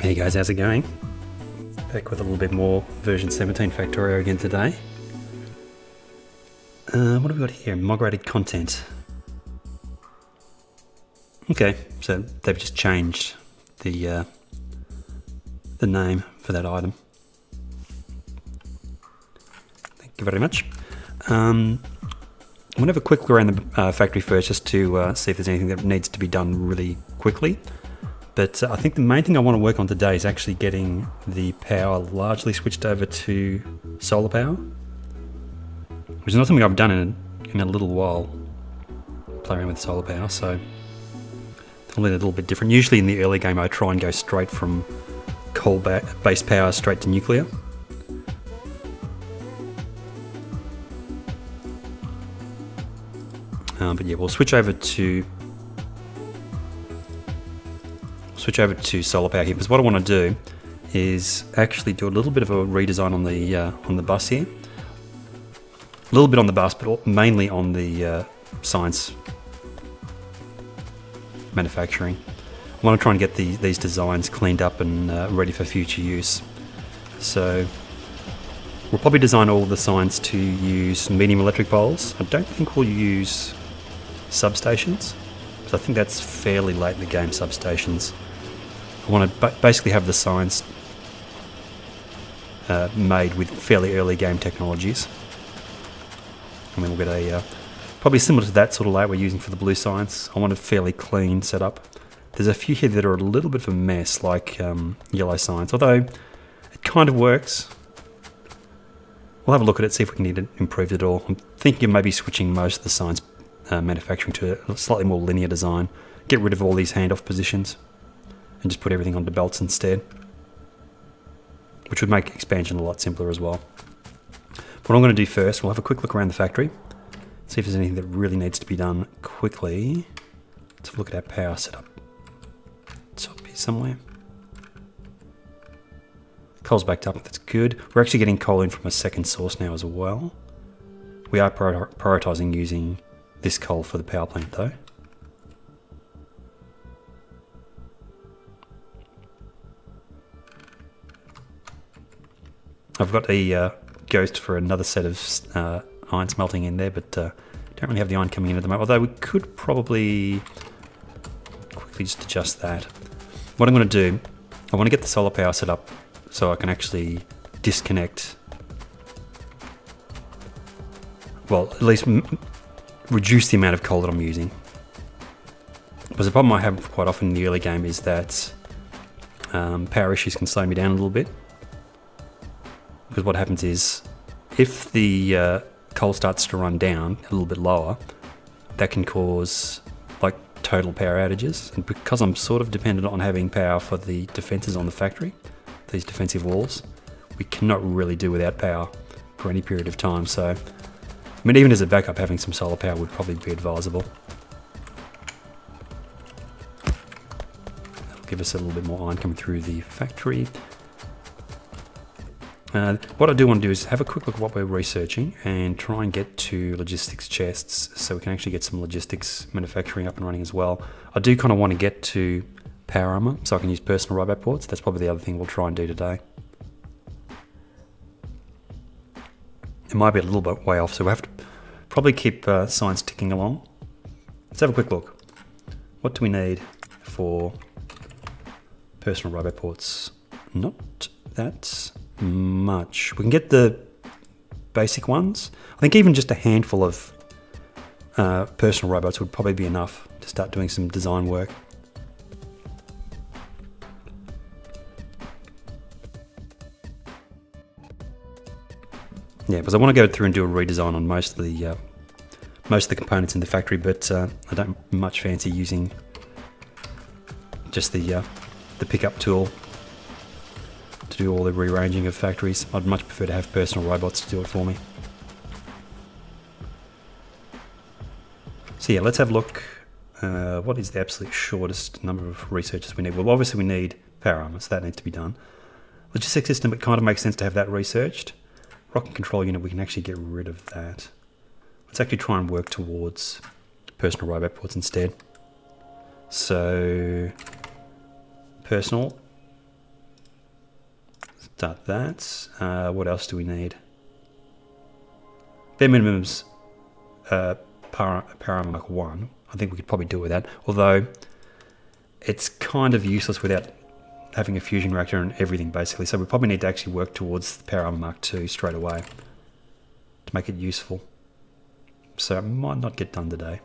Hey guys, how's it going? Back with a little bit more version 17 Factorio again today. What have we got here? Migrated content. Okay, so they've just changed the name for that item. Thank you very much. I'm going to have a quick look around the factory first just to see if there's anything that needs to be done really quickly. But I think the main thing I want to work on today is actually getting the power largely switched over to solar power, which is not something I've done in a little while, playing around with solar power, so it's a little bit different. Usually in the early game I try and go straight from coal-based power straight to nuclear. But yeah, we'll switch over to solar power here, because what I want to do is actually do a little bit of a redesign on the bus here. A little bit on the bus, but mainly on the science manufacturing. I want to try and get these designs cleaned up and ready for future use. So we'll probably design all the science to use medium electric poles. I don't think we'll use substations, because I think that's fairly late in the game, substations. I want to basically have the signs made with fairly early game technologies. And then we'll get a, probably similar to that sort of layout we're using for the blue signs. I want a fairly clean setup. There's a few here that are a little bit of a mess, like yellow signs, although it kind of works. We'll have a look at it, see if we can need it improved at all. I'm thinking of maybe switching most of the signs manufacturing to a slightly more linear design. Get rid of all these handoff positions and just put everything onto belts instead, which would make expansion a lot simpler as well. What I'm going to do first, we'll have a quick look around the factory, see if there's anything that really needs to be done quickly. Let's have a look at our power setup. It's up here somewhere. Coal's backed up, that's good. We're actually getting coal in from a second source now as well. We are prioritising using this coal for the power plant though. I've got a ghost for another set of iron smelting in there, but don't really have the iron coming in at the moment, although we could probably quickly just adjust that. What I'm going to do, I want to get the solar power set up so I can actually disconnect, well, at least reduce the amount of coal that I'm using. Because the problem I have quite often in the early game is that power issues can slow me down a little bit. Because what happens is, if the coal starts to run down a little bit lower, that can cause like total power outages. And because I'm sort of dependent on having power for the defences on the factory, these defensive walls, we cannot really do without power for any period of time. So, I mean, even as a backup, having some solar power would probably be advisable. That'll give us a little bit more iron coming through the factory. What I do want to do is have a quick look at what we're researching and try and get to logistics chests so we can actually get some logistics manufacturing up and running as well. I do kind of want to get to power armor so I can use personal robot ports. That's probably the other thing we'll try and do today. It might be a little bit way off, so we'll have to probably keep science ticking along. Let's have a quick look. What do we need for personal robot ports? Not that much. We can get the basic ones. I think even just a handful of personal robots would probably be enough to start doing some design work. Yeah, because I want to go through and do a redesign on most of the components in the factory, but I don't much fancy using just the pickup tool to do all the rearranging of factories. I'd much prefer to have personal robots to do it for me. So yeah, let's have a look. What is the absolute shortest number of researchers we need? Well, obviously we need power armor, so that needs to be done. Logistics system, it kind of makes sense to have that researched. Rocket control unit, we can actually get rid of that. Let's actually try and work towards personal robot ports instead. So, personal. Start that. What else do we need? Bare minimums power armor Mark 1. I think we could probably do with that. Although, it's kind of useless without having a fusion reactor and everything basically. So we probably need to actually work towards the power armor Mark 2 straight away to make it useful. So it might not get done today.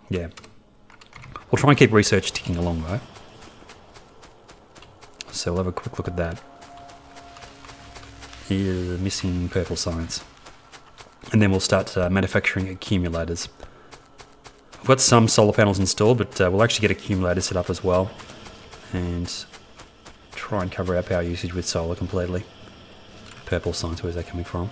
Yeah. We'll try and keep research ticking along though. So we'll have a quick look at that. Here, missing purple science. And then we'll start manufacturing accumulators. I've got some solar panels installed, but we'll actually get accumulators set up as well. And try and cover our power usage with solar completely. Purple science, where's that coming from?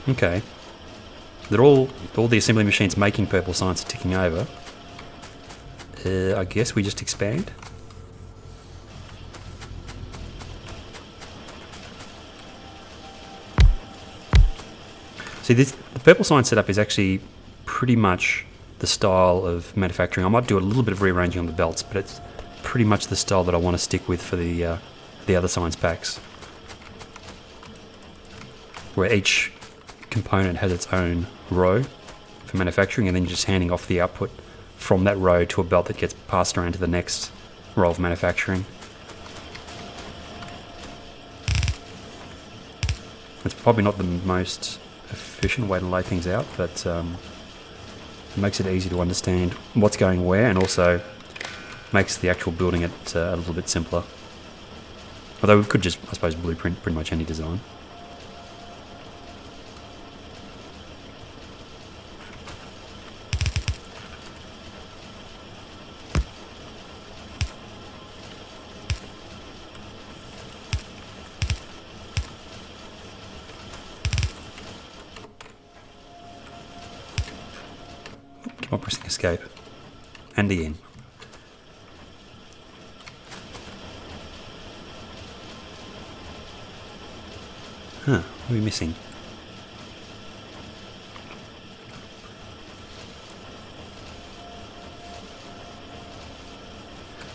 Okay. They're all the assembly machines making purple science are ticking over. I guess we just expand. See, the purple science setup is actually pretty much the style of manufacturing. I might do a little bit of rearranging on the belts, but it's pretty much the style that I want to stick with for the other science packs, where each component has its own row for manufacturing, and then you're just handing off the output from that row to a belt that gets passed around to the next row of manufacturing. It's probably not the most efficient way to lay things out, but it makes it easy to understand what's going where, and also makes the actual building it a little bit simpler. Although we could just, I suppose, blueprint pretty much any design. Keep on pressing escape. And again. Huh, what are we missing?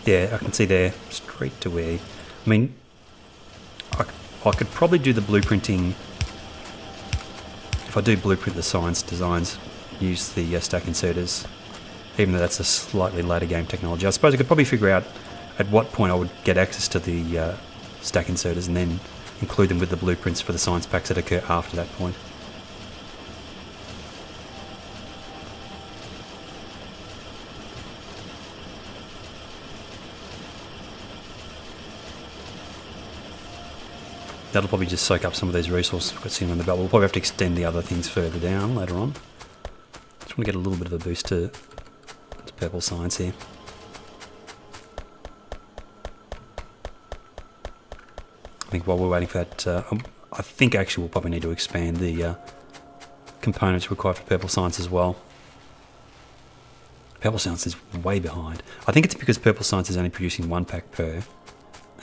Yeah, I can see there, straight to where... I mean, I could probably do the blueprinting... If I do blueprint the science designs, use the stack inserters, even though that's a slightly later game technology. I suppose I could probably figure out at what point I would get access to the stack inserters and then include them with the blueprints for the science packs that occur after that point. That'll probably just soak up some of these resources we've got sitting on the belt. We'll probably have to extend the other things further down later on. Just want to get a little bit of a boost to purple science here. I think while we're waiting for that, I think actually we'll probably need to expand the components required for purple science as well. Purple science is way behind. I think it's because purple science is only producing 1 pack per,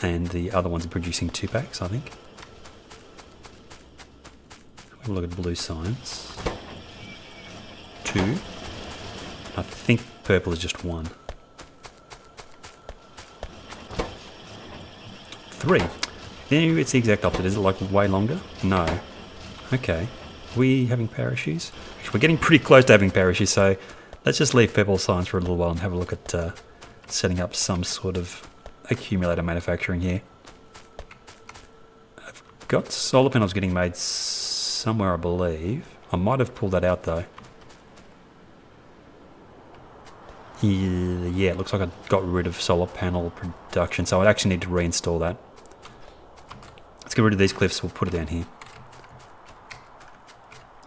and the other ones are producing 2 packs, I think. Have a look at blue science. 2. I think purple is just 1. 3. Yeah, it's the exact opposite. Is it like way longer? No. Okay. Are we having power issues? We're getting pretty close to having power issues, so let's just leave purple science for a little while and have a look at setting up some sort of accumulator manufacturing here. I've got solar panels getting made somewhere, I believe. I might have pulled that out though. Yeah, it looks like I got rid of solar panel production, so I'd actually need to reinstall that. Let's get rid of these cliffs, we'll put it down here.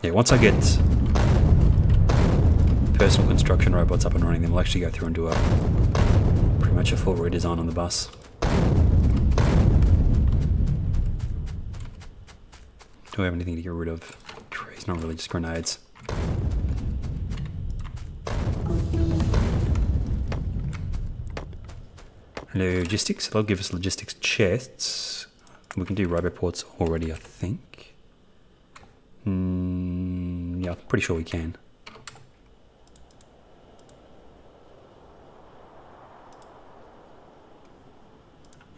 Yeah, once I get personal construction robots up and running, then we'll actually go through and do pretty much a full redesign on the bus. Do we have anything to get rid of? Trees, not really, just grenades. Logistics, they'll give us logistics chests. We can do roboports already, I think. Yeah, I'm pretty sure we can.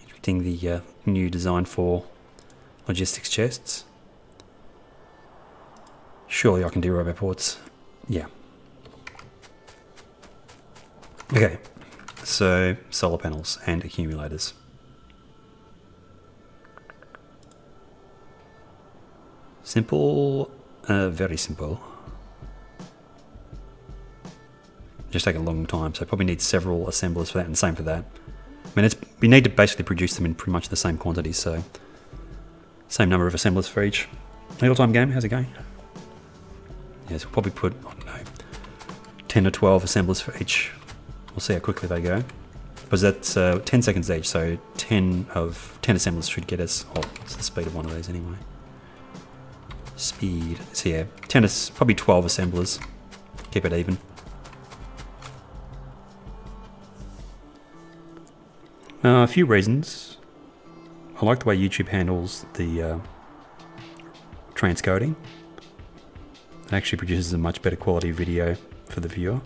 Interesting, the new design for logistics chests. Surely I can do roboports. Yeah. Okay, so solar panels and accumulators. Simple, very simple. Just take a long time, so probably need several assemblers for that, and same for that. I mean, we need to basically produce them in pretty much the same quantity, so same number of assemblers for each. Real time game, how's it going? Yes, we'll probably put, I don't know, 10 or 12 assemblers for each. We'll see how quickly they go. Because that's 10 seconds each, so 10 assemblers should get us, oh, what's the speed of one of these anyway? Speed, so yeah, probably 12 assemblers. Keep it even. A few reasons. I like the way YouTube handles the transcoding. It actually produces a much better quality video for the viewer.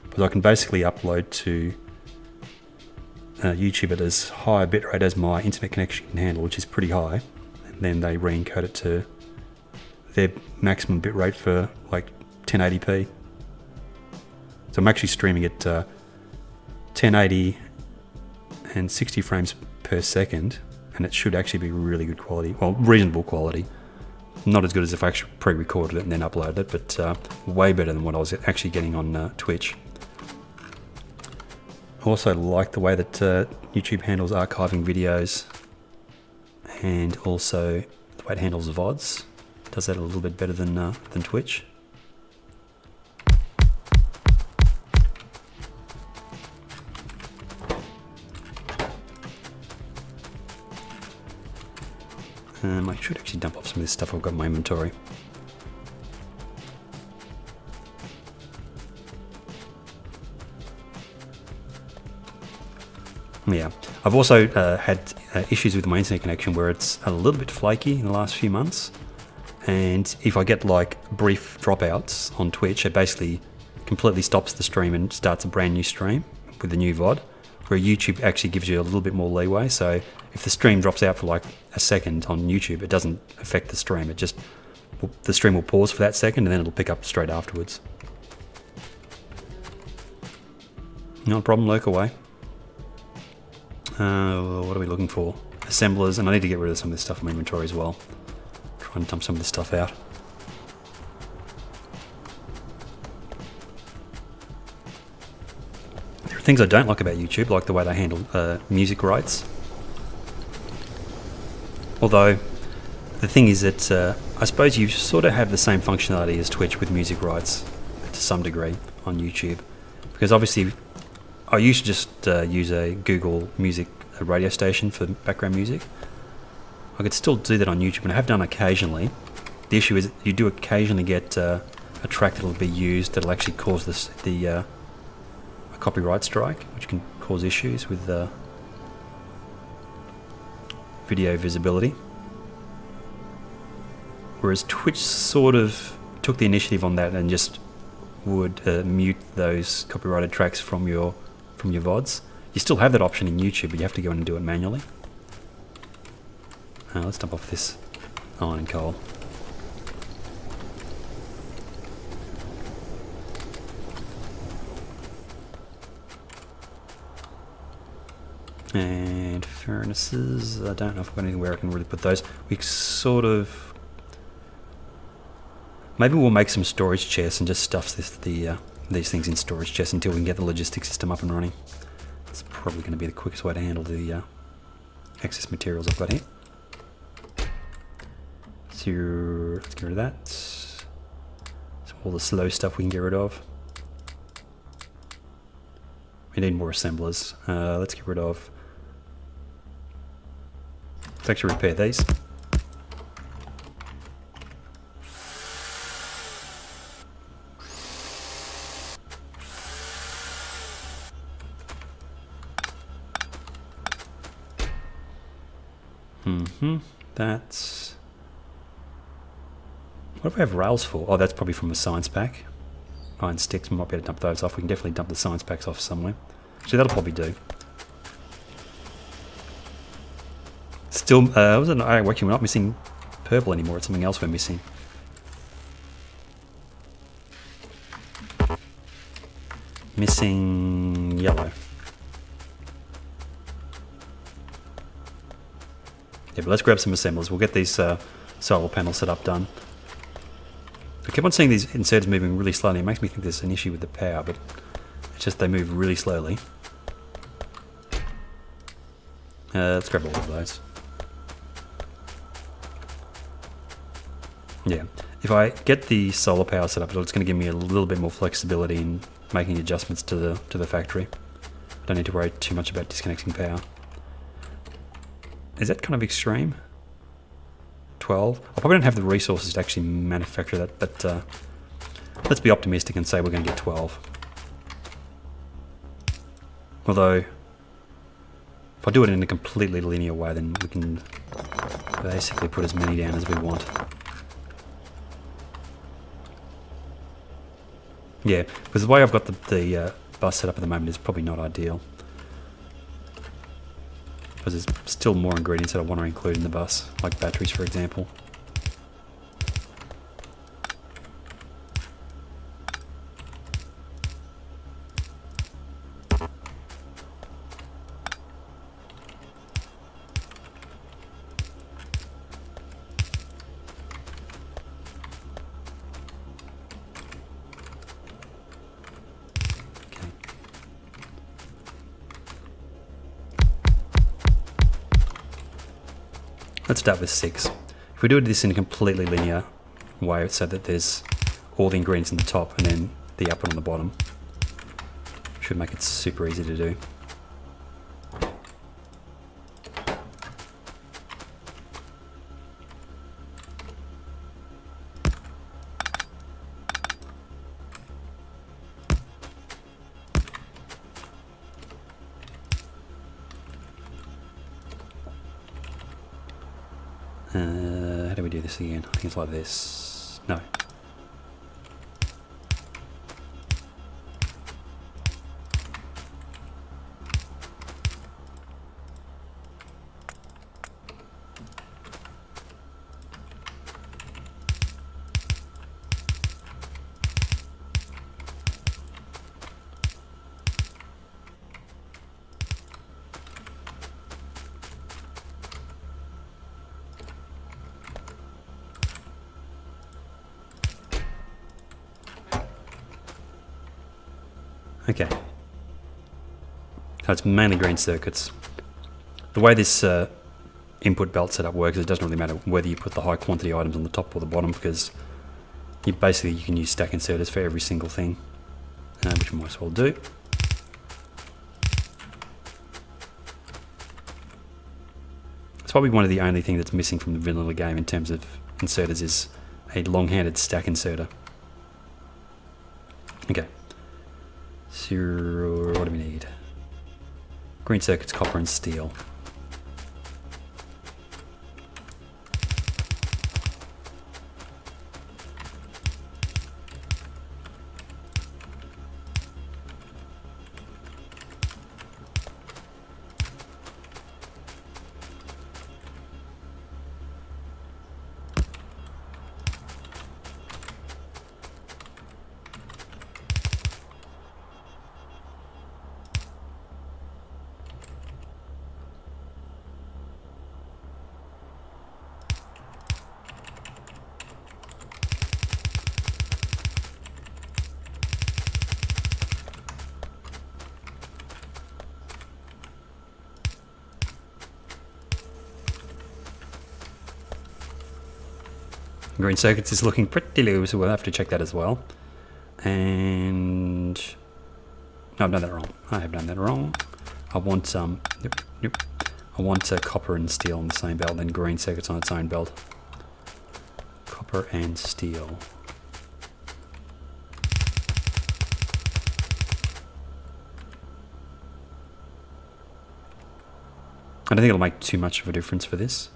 Because I can basically upload to YouTube at as high a bitrate as my internet connection can handle, which is pretty high, and then they re-encode it to their maximum bitrate for like 1080p. So I'm actually streaming at 1080 and 60 frames per second, and it should actually be really good quality, well, reasonable quality. Not as good as if I actually pre-recorded it and then uploaded it, but way better than what I was actually getting on Twitch. I also like the way that YouTube handles archiving videos, and also the way it handles VODs. It does that a little bit better than Twitch. I should actually dump off some of this stuff I've got in my inventory. Yeah, I've also had issues with my internet connection where it's a little bit flaky in the last few months, and if I get like brief dropouts on Twitch, it basically completely stops the stream and starts a brand new stream with the new VOD, where YouTube actually gives you a little bit more leeway. So if the stream drops out for like a second on YouTube, it doesn't affect the stream. It just, the stream will pause for that second and then it'll pick up straight afterwards. Not a problem, lurk away. What are we looking for? Assemblers, and I need to get rid of some of this stuff in my inventory as well. Try and dump some of this stuff out. There are things I don't like about YouTube, like the way they handle music rights. Although, the thing is that I suppose you sort of have the same functionality as Twitch with music rights to some degree on YouTube. Because obviously, I used to just use a Google Music radio station for background music. I could still do that on YouTube, and I have done occasionally. The issue is you do occasionally get a track that will be used that will actually cause a copyright strike, which can cause issues with video visibility. Whereas Twitch sort of took the initiative on that and just would mute those copyrighted tracks from your VODs. You still have that option in YouTube, but you have to go in and do it manually. Let's dump off this iron and coal. And furnaces, I don't know if I've got anywhere I can really put those. We sort of... Maybe we'll make some storage chests and just stuff these things in storage chests until we can get the logistics system up and running. It's probably going to be the quickest way to handle the excess materials I've got here. So let's get rid of that. So all the slow stuff we can get rid of. We need more assemblers. Let's get rid of... Let's actually repair these. That's... What do we have rails for? Oh, that's probably from a science pack. Iron sticks, we might be able to dump those off. We can definitely dump the science packs off somewhere. Actually, that'll probably do. Still, we're not missing purple anymore. It's something else we're missing. Missing yellow. Yeah, but let's grab some assemblers. We'll get these solar panels set up done. I keep on seeing these inserters moving really slowly. It makes me think there's an issue with the power, but it's just they move really slowly. Let's grab all of those. Yeah, if I get the solar power set up, it's going to give me a little bit more flexibility in making adjustments to the factory. Don't need to worry too much about disconnecting power. Is that kind of extreme? 12? I probably don't have the resources to actually manufacture that, but let's be optimistic and say we're going to get 12. Although, if I do it in a completely linear way, then we can basically put as many down as we want. Yeah, because the way I've got the bus set up at the moment is probably not ideal. Because there's still more ingredients that I want to include in the bus, like batteries, for example. Let's start with 6. If we do this in a completely linear way, so that there's all the ingredients in the top and then the upper on the bottom, should make it super easy to do. How do we do this again? I think it's like this. No. Okay, so it's mainly green circuits. The way this input belt setup works, it doesn't really matter whether you put the high quantity items on the top or the bottom, because you can use stack inserters for every single thing, which we might as well do. It's probably one of the only things that's missing from the vanilla game in terms of inserters is a long-handed stack inserter. Okay. So, what do we need? Green circuits, copper and steel. Green circuits is looking pretty low, so we'll have to check that as well. And no, I've done that wrong. I have done that wrong. I want some. I want copper and steel on the same belt, then green circuits on its own belt. Copper and steel. I don't think it'll make too much of a difference for this.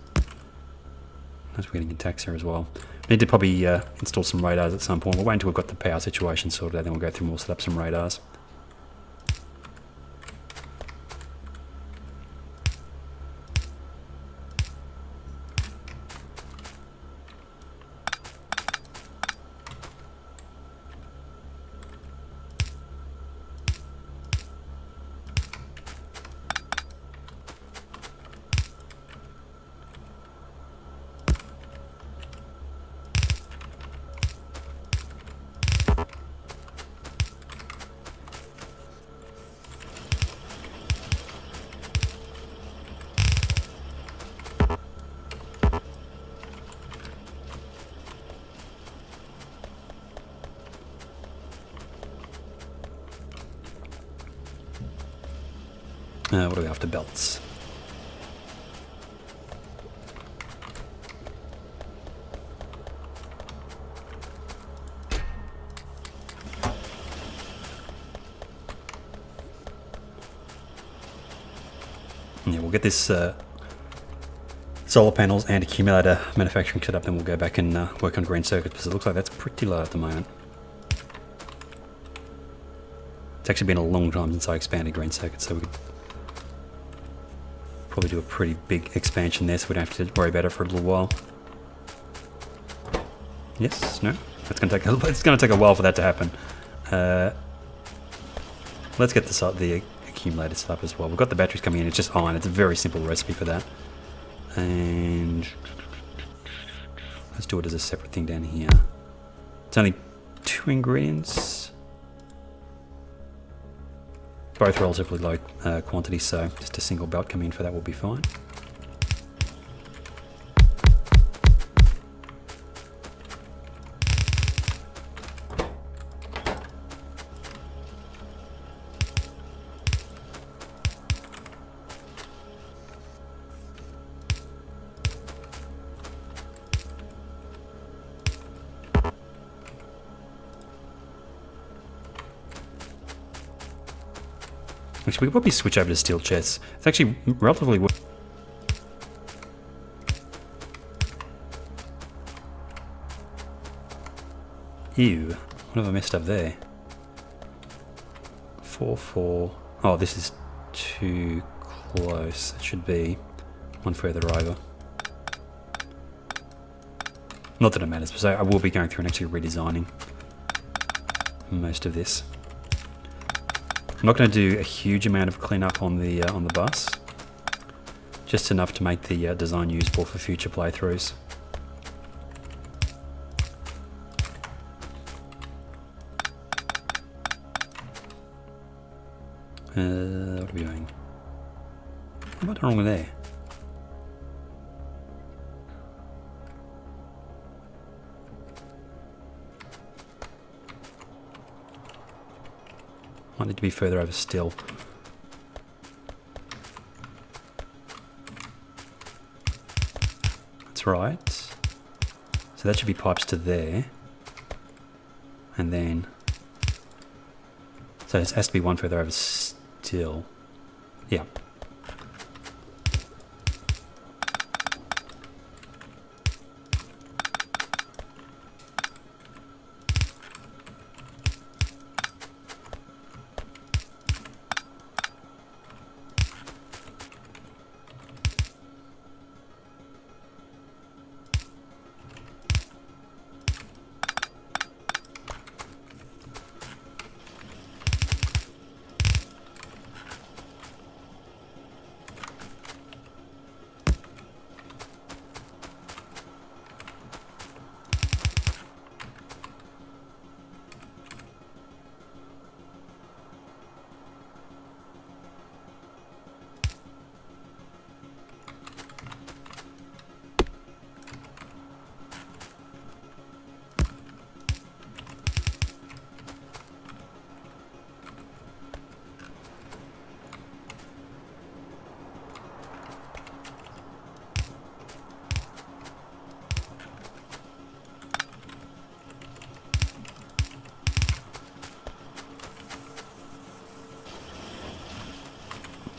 As we're getting attacks here as well. We need to probably install some radars at some point. We'll wait until we've got the power situation sorted out, then we'll go through and we'll set up some radars. What do we have to belts? Yeah, we'll get this solar panels and accumulator manufacturing set up, then we'll go back and work on green circuits, because it looks like that's pretty low at the moment. It's actually been a long time since I expanded green circuits, so we could probably do a pretty big expansion there, so we don't have to worry about it for a little while. Yes, no, it's going to take a while for that to happen. Let's get the accumulator set up as well. We've got the batteries coming in. It's just iron. It's a very simple recipe for that. And let's do it as a separate thing down here. It's only 2 ingredients. Both relatively low quantity, so just a single belt coming in for that will be fine. Actually, we could probably switch over to steel chests. It's actually relatively... Ew. What have I messed up there? 4, 4... Oh, this is too close. It should be one further over. Not that it matters, so I will be going through and actually redesigning most of this. I'm not going to do a huge amount of cleanup on the bus, just enough to make the design usable for future playthroughs. What are we doing? What am I doing wrong there? Might need to be further over still. That's right. So that should be pipes to there. And then... So it has to be one further over still. Yeah.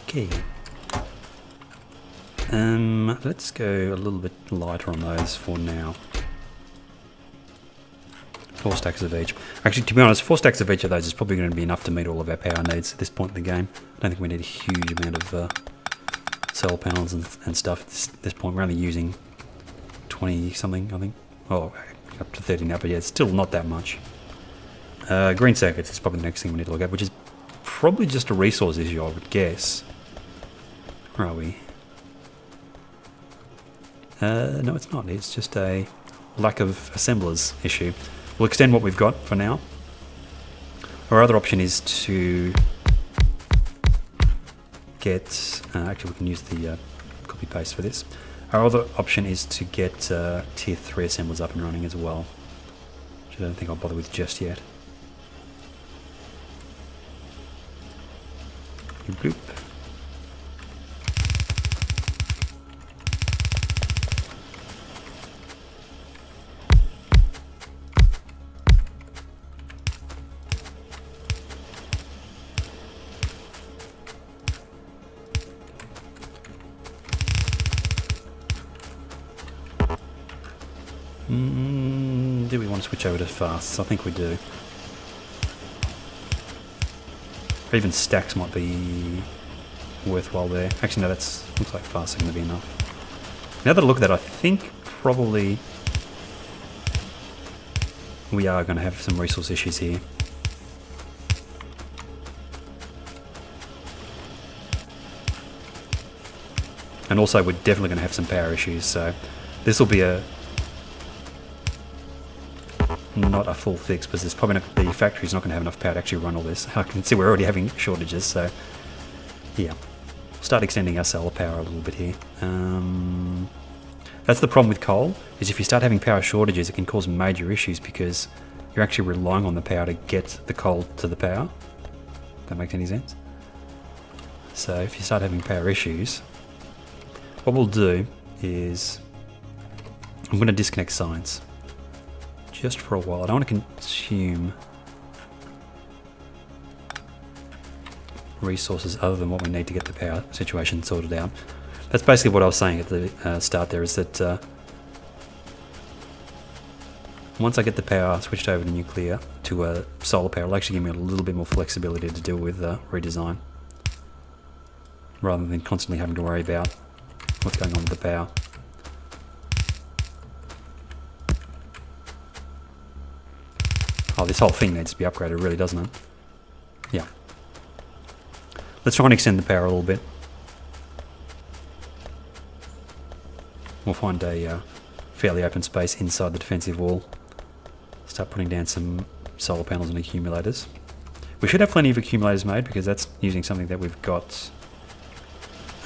Okay. Let's go a little bit lighter on those for now. 4 stacks of each. Actually, to be honest, 4 stacks of each of those is probably going to be enough to meet all of our power needs at this point in the game. I don't think we need a huge amount of cell panels and stuff at this point. We're only using 20 something, I think. Oh, up to 30 now, but yeah, it's still not that much. Green circuits is probably the next thing we need to look at, which is probably just a resource issue, I would guess. Where are we? No, it's not. It's just a lack of assemblers issue. We'll extend what we've got for now. Our other option is to get... actually, we can use the copy-paste for this. Our other option is to get tier 3 assemblers up and running as well, which I don't think I'll bother with just yet. Bloop. Do we want to switch over to fast? I think we do. Or even stacks might be worthwhile there. Actually, no, that's looks like faster going to be enough. Now that I look at that, I think probably we are going to have some resource issues here. And also, we're definitely going to have some power issues, so this will be not a full fix, because there's probably not, the factory's not going to have enough power to actually run all this. I can see we're already having shortages, so yeah. We'll start extending our solar power a little bit here. That's the problem with coal, is if you start having power shortages, it can cause major issues because you're actually relying on the power to get the coal to the power. If that makes any sense? So if you start having power issues, what we'll do is I'm going to disconnect science just for a while. I don't want to consume resources other than what we need to get the power situation sorted out. That's basically what I was saying at the start there, is that once I get the power switched over to nuclear, to solar power, it'll actually give me a little bit more flexibility to deal with redesign, rather than constantly having to worry about what's going on with the power. Oh, this whole thing needs to be upgraded, really, doesn't it? Yeah. Let's try and extend the power a little bit. We'll find a fairly open space inside the defensive wall. Start putting down some solar panels and accumulators. We should have plenty of accumulators made, because that's using something that we've got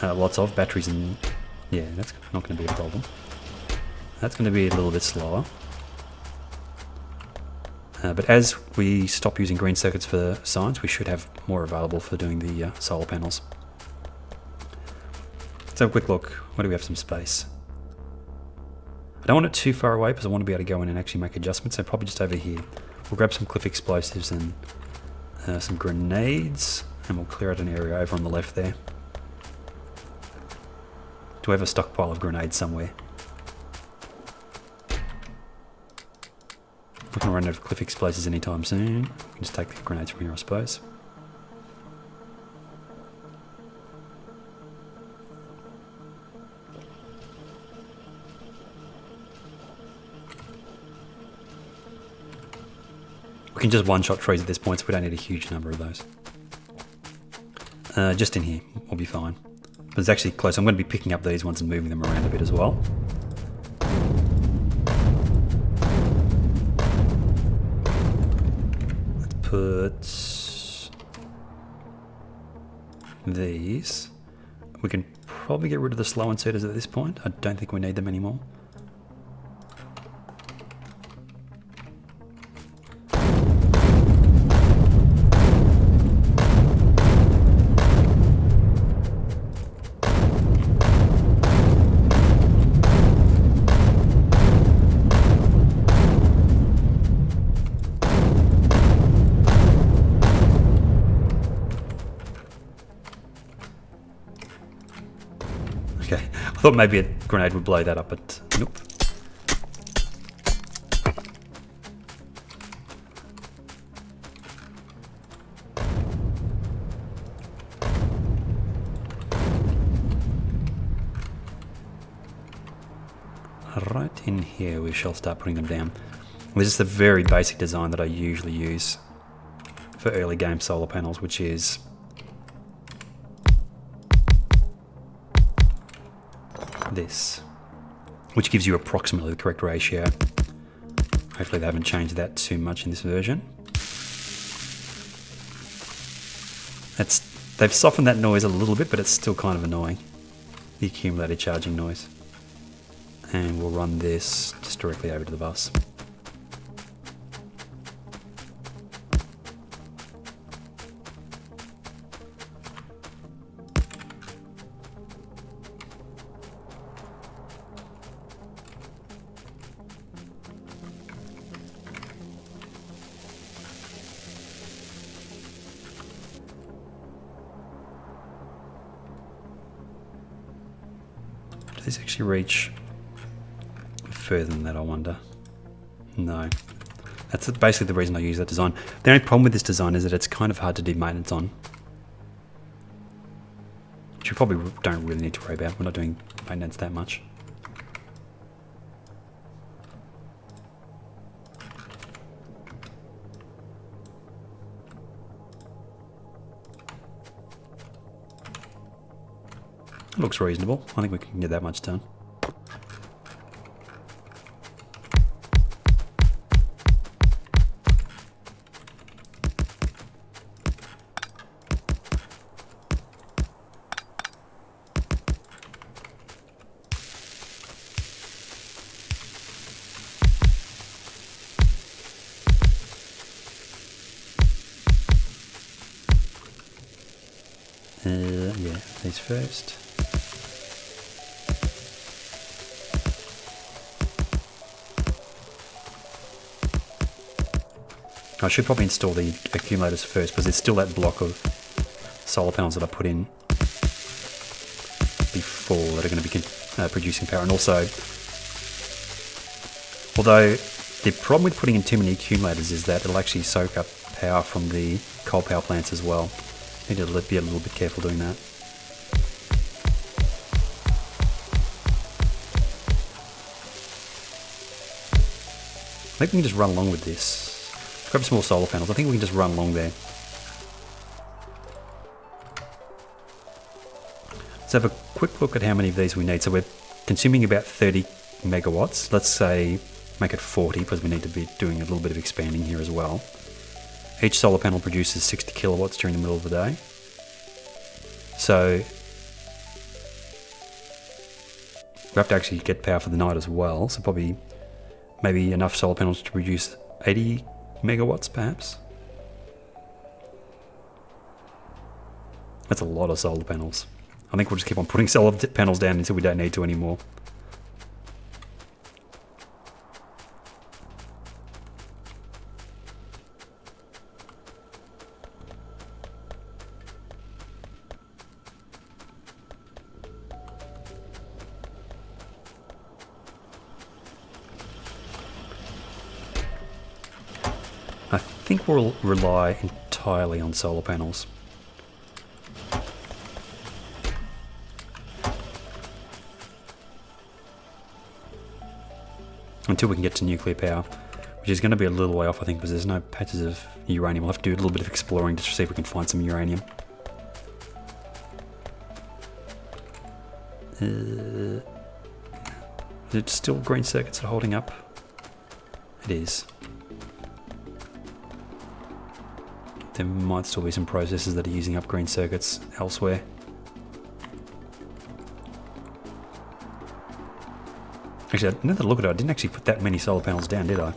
lots of. Batteries, and yeah, that's not going to be a problem. That's going to be a little bit slower. But as we stop using green circuits for science, we should have more available for doing the solar panels. Let's have a quick look. Where do we have some space? I don't want it too far away, because I want to be able to go in and actually make adjustments, so probably just over here. We'll grab some cliff explosives and some grenades, and we'll clear out an area over on the left there. Do we have a stockpile of grenades somewhere? Not going to run out of cliff explosives anytime soon. We can just take the grenades from here, I suppose. We can just one-shot trees at this point, so we don't need a huge number of those. Just in here, we'll be fine. But it's actually close. I'm going to be picking up these ones and moving them around a bit as well. Let's put these. We can probably get rid of the slow inserters at this point. I don't think we need them anymore. I thought maybe a grenade would blow that up, but nope. Right in here we shall start putting them down. This is the very basic design that I usually use for early game solar panels, which is this, which gives you approximately the correct ratio. Hopefully they haven't changed that too much in this version. They've softened that noise a little bit, but it's still kind of annoying, the accumulator charging noise. And we'll run this just directly over to the bus. Does this actually reach further than that, I wonder? No. That's basically the reason I use that design. The only problem with this design is that it's kind of hard to do maintenance on. which we probably don't really need to worry about. We're not doing maintenance that much. Looks reasonable. I think we can get that much done. Yeah, these first. I should probably install the accumulators first because there's still that block of solar panels that I put in before that are going to be producing power. And also, although the problem with putting in too many accumulators is that it'll actually soak up power from the coal power plants as well. Need to be a little bit careful doing that. I think we can just run along with this. Grab some more solar panels. I think we can just run along there. Let's have a quick look at how many of these we need. So we're consuming about 30 megawatts. Let's say make it 40 because we need to be doing a little bit of expanding here as well. Each solar panel produces 60 kilowatts during the middle of the day. So we have to actually get power for the night as well. So probably maybe enough solar panels to produce 80 megawatts perhaps. That's a lot of solar panels. I think we'll just keep on putting solar panels down until we don't need to anymore. I think we'll rely entirely on solar panels. Until we can get to nuclear power, which is going to be a little way off, I think, because there's no patches of uranium. We'll have to do a little bit of exploring to see if we can find some uranium. Is it still green circuits that are holding up? It is. There might still be some processes that are using up green circuits elsewhere. Actually, now that I look at it, I didn't actually put that many solar panels down, did I?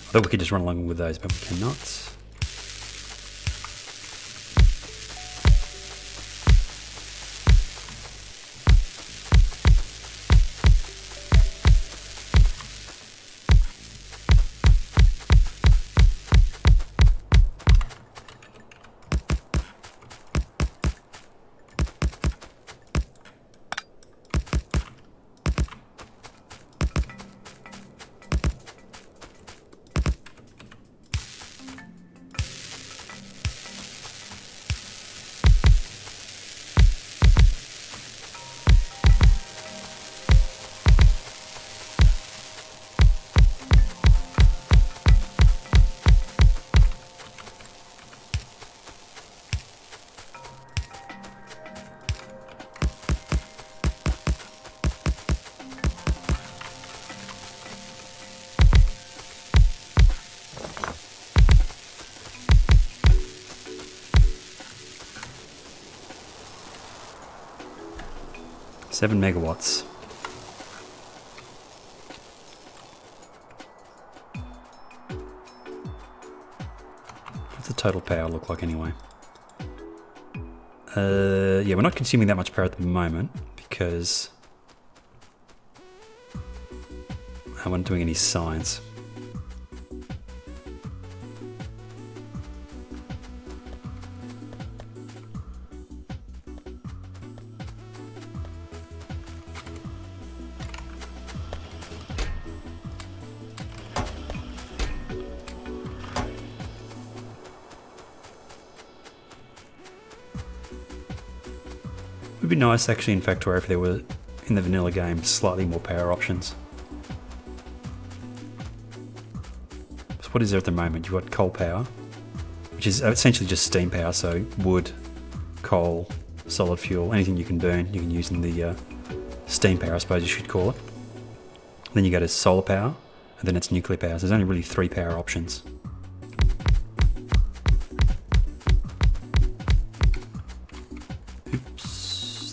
I thought we could just run along with those, but we cannot. 7 megawatts. What's the total power look like anyway? Yeah, we're not consuming that much power at the moment because I wasn't doing any science. It would be nice actually in Factorio if there were, in the vanilla game, slightly more power options. So what is there at the moment? You've got coal power, which is essentially just steam power, so wood, coal, solid fuel, anything you can burn, you can use in the steam power, I suppose you should call it. Then you go to solar power, and then it's nuclear power, so there's only really 3 power options.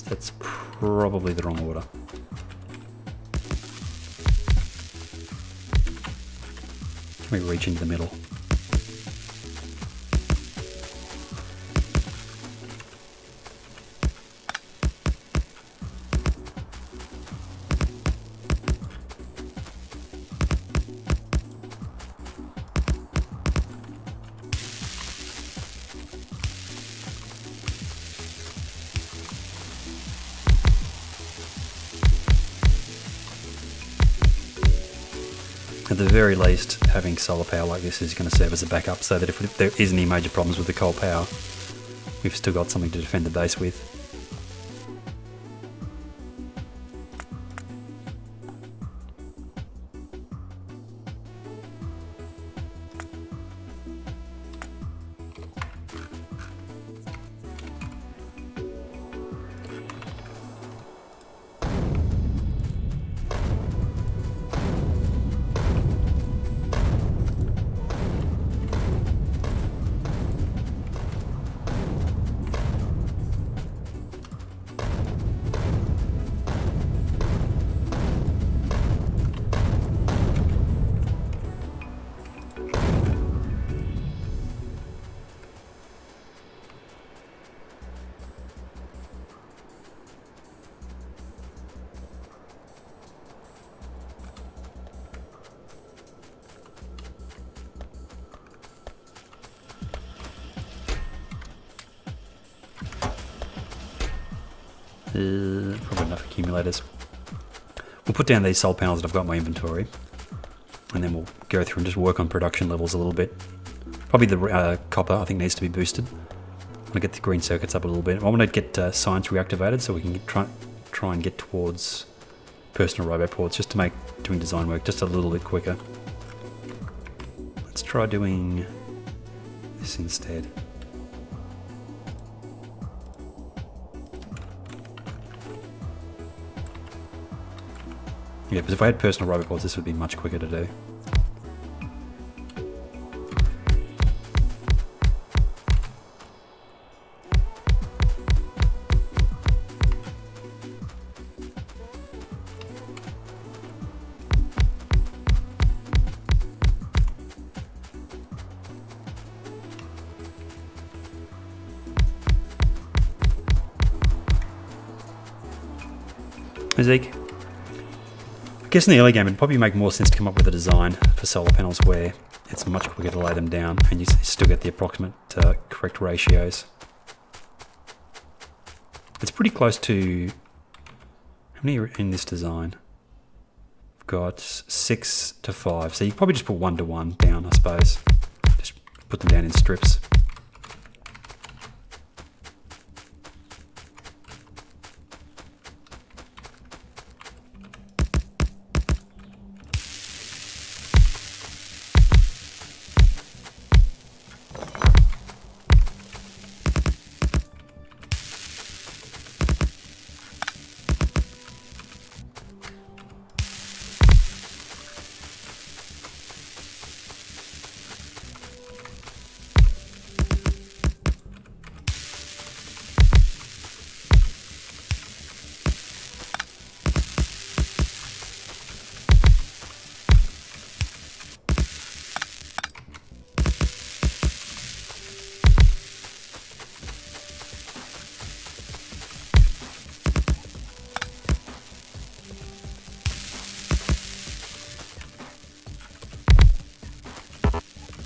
That's probably the wrong order. Can we reach into the middle? At the very least, having solar power like this is going to serve as a backup so that if there is any major problems with the coal power, we've still got something to defend the base with. Probably enough accumulators. We'll put down these solar panels that I've got in my inventory, and then we'll go through and just work on production levels a little bit. Probably the copper I think needs to be boosted. I want to get the green circuits up a little bit. I want to get science reactivated so we can try and get towards personal roboports, just to make doing design work just a little bit quicker. Let's try doing this instead. Yeah, because if I had personal roboports, this would be much quicker to do. Zeke. I guess in the early game it'd probably make more sense to come up with a design for solar panels where it's much quicker to lay them down and you still get the approximate correct ratios. It's pretty close to... How many are in this design? We've got 6 to 5, so you probably just put 1 to 1 down, I suppose. Just put them down in strips.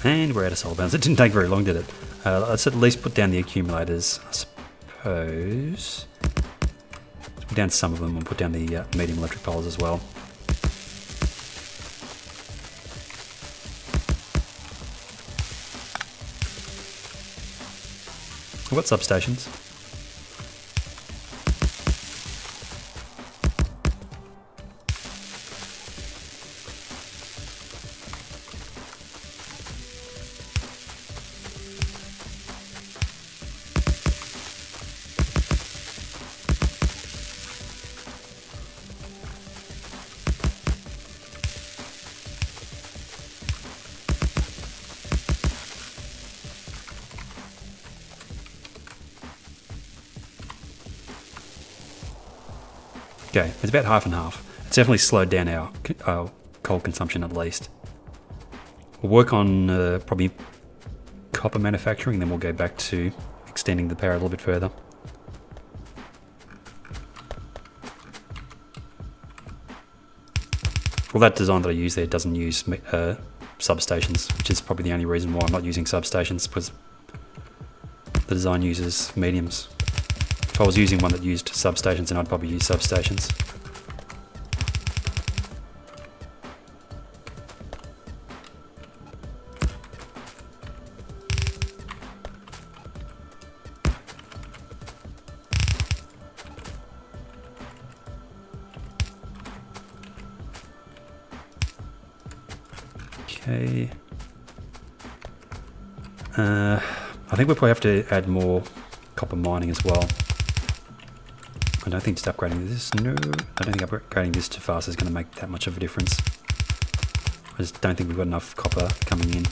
And we're out of solar panels. It didn't take very long, did it? Let's at least put down the accumulators, I suppose. Let's put down some of them and put down the medium electric poles as well. We've got substations. Okay, it's about half and half. It's definitely slowed down our coal consumption at least. We'll work on probably copper manufacturing, then we'll go back to extending the power a little bit further. Well, that design that I use there doesn't use substations, which is probably the only reason why I'm not using substations, because the design uses mediums. If I was using one that used substations, then I'd probably use substations. Okay. I think we'll probably have to add more copper mining as well. I don't think just upgrading this, no, I don't think upgrading this too fast is going to make that much of a difference. I just don't think we've got enough copper coming in.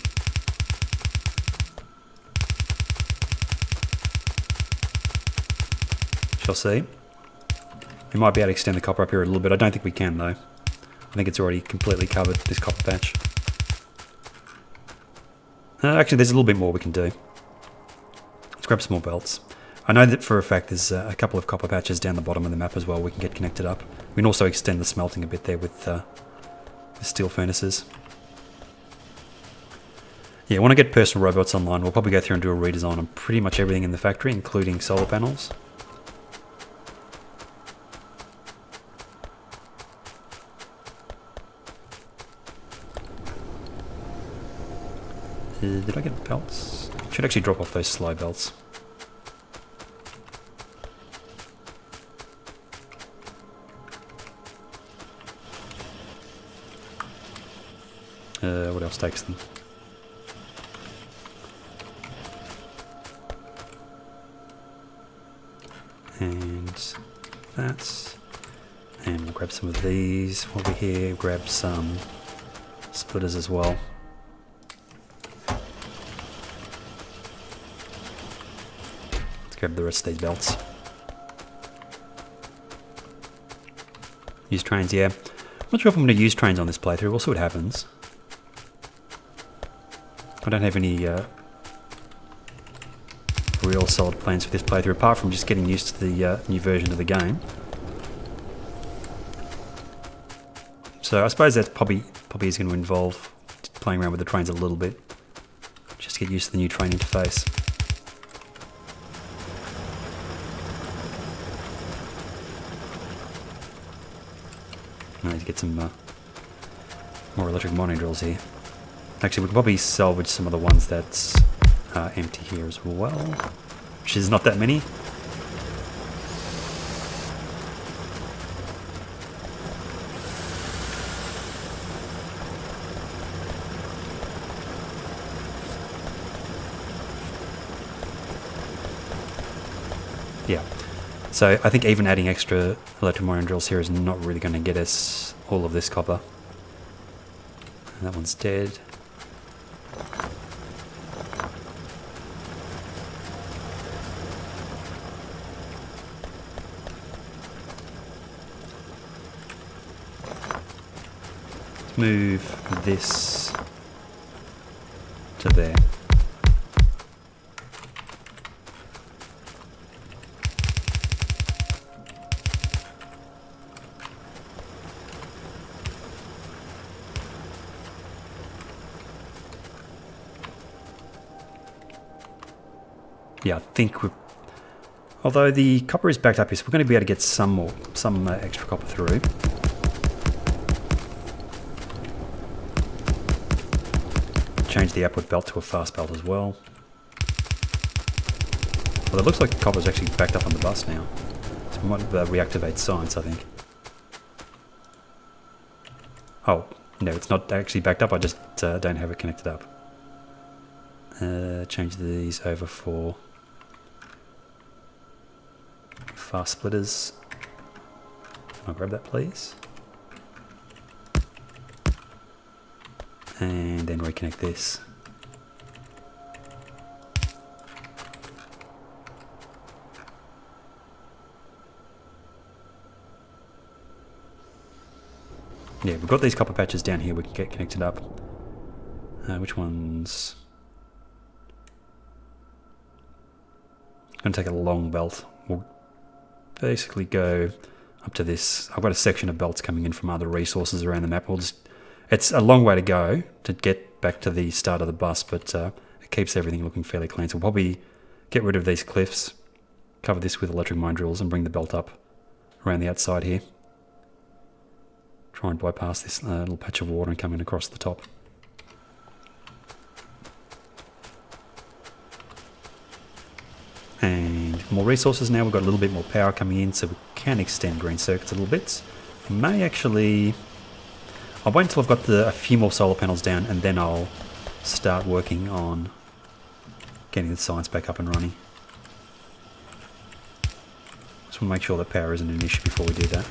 Shall see. We might be able to extend the copper up here a little bit. I don't think we can though. I think it's already completely covered, this copper patch. Actually, there's a little bit more we can do. Let's grab some more belts. I know that for a fact there's a couple of copper patches down the bottom of the map as well we can get connected up. We can also extend the smelting a bit there with the steel furnaces. Yeah, when I get personal robots online, we'll probably go through and do a redesign on pretty much everything in the factory, including solar panels. Did I get belts? Should actually drop off those slow belts. What else takes them? And that. And we'll grab some of these while we're here. Grab some splitters as well. Let's grab the rest of these belts. Use trains, yeah. I'm not sure if I'm going to use trains on this playthrough. We'll see what happens. I don't have any real solid plans for this playthrough, apart from just getting used to the new version of the game. So I suppose that's probably is going to involve playing around with the trains a little bit, just to get used to the new train interface. I need to get some more electric mining drills here. Actually, we can probably salvage some of the ones that's empty here as well, which is not that many. Yeah, so I think even adding extra electric mining drills here is not really going to get us all of this copper. And that one's dead. Move this to there. Yeah, I think we're... Although the copper is backed up here, so we're going to be able to get some extra copper through. Change the output belt to a fast belt as well. Well, it looks like the copper's actually backed up on the bus now. So we might reactivate science, I think. Oh, no, it's not actually backed up, I just don't have it connected up. Change these over for fast splitters. I'll grab that, please. And then reconnect this. Yeah, we've got these copper patches down here we can get connected up. Which ones? I'm going to take a long belt. We'll basically go up to this. I've got a section of belts coming in from other resources around the map. It's a long way to go to get back to the start of the bus, but it keeps everything looking fairly clean. So we'll probably get rid of these cliffs, cover this with electric mine drills, and bring the belt up around the outside here. Try and bypass this little patch of water and come in across the top. And more resources now. We've got a little bit more power coming in, so we can extend green circuits a little bit. We may actually... I'll wait until I've got a few more solar panels down, and then I'll start working on getting the science back up and running. Just want to make sure that power isn't an issue before we do that.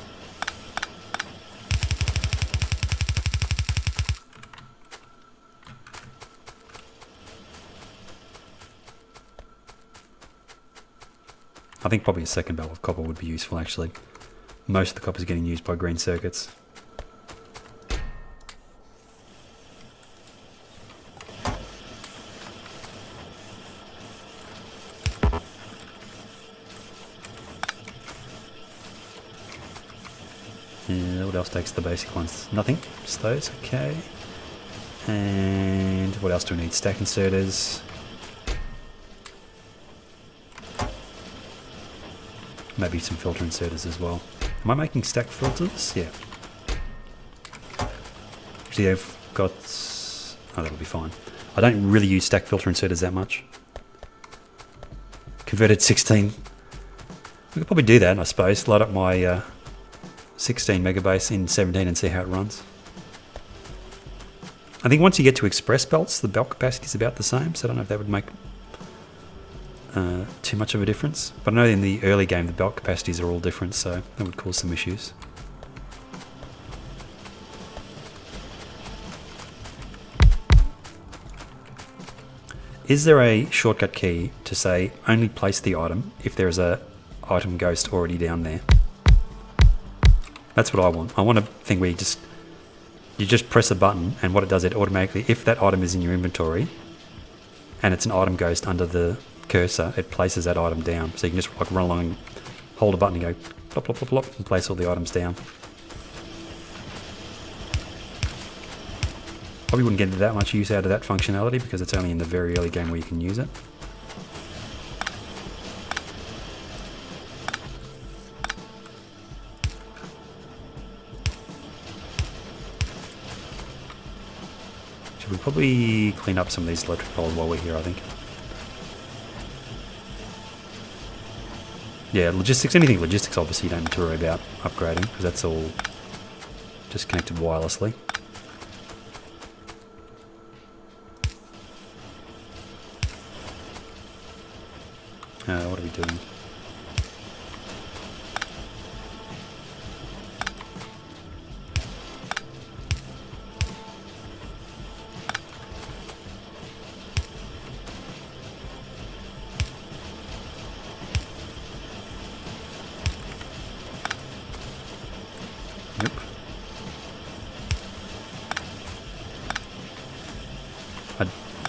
I think probably a second belt of copper would be useful, actually. Most of the copper is getting used by green circuits. What else takes the basic ones? Nothing, just those, okay. And what else do we need? Stack inserters. Maybe some filter inserters as well. Am I making stack filters? Yeah. Actually, I've got... Oh, that'll be fine. I don't really use stack filter inserters that much. Converted 16. We could probably do that, I suppose. Load up my 16 megabase in 17 and see how it runs. I think once you get to express belts, the belt capacity is about the same, so I don't know if that would make too much of a difference. But I know in the early game the belt capacities are all different, so that would cause some issues. Is there a shortcut key to say only place the item if there is a item ghost already down there? That's what I want. I want a thing where you just press a button, and what it does, it automatically, if that item is in your inventory and it's an item ghost under the cursor, it places that item down. So you can just like run along and hold a button and go plop, plop, plop, plop, and place all the items down. Probably wouldn't get that much use out of that functionality because it's only in the very early game where you can use it. Should we probably clean up some of these electric poles while we're here, I think. Yeah, logistics, anything logistics obviously you don't need to worry about upgrading because that's all just connected wirelessly. What are we doing? Yep.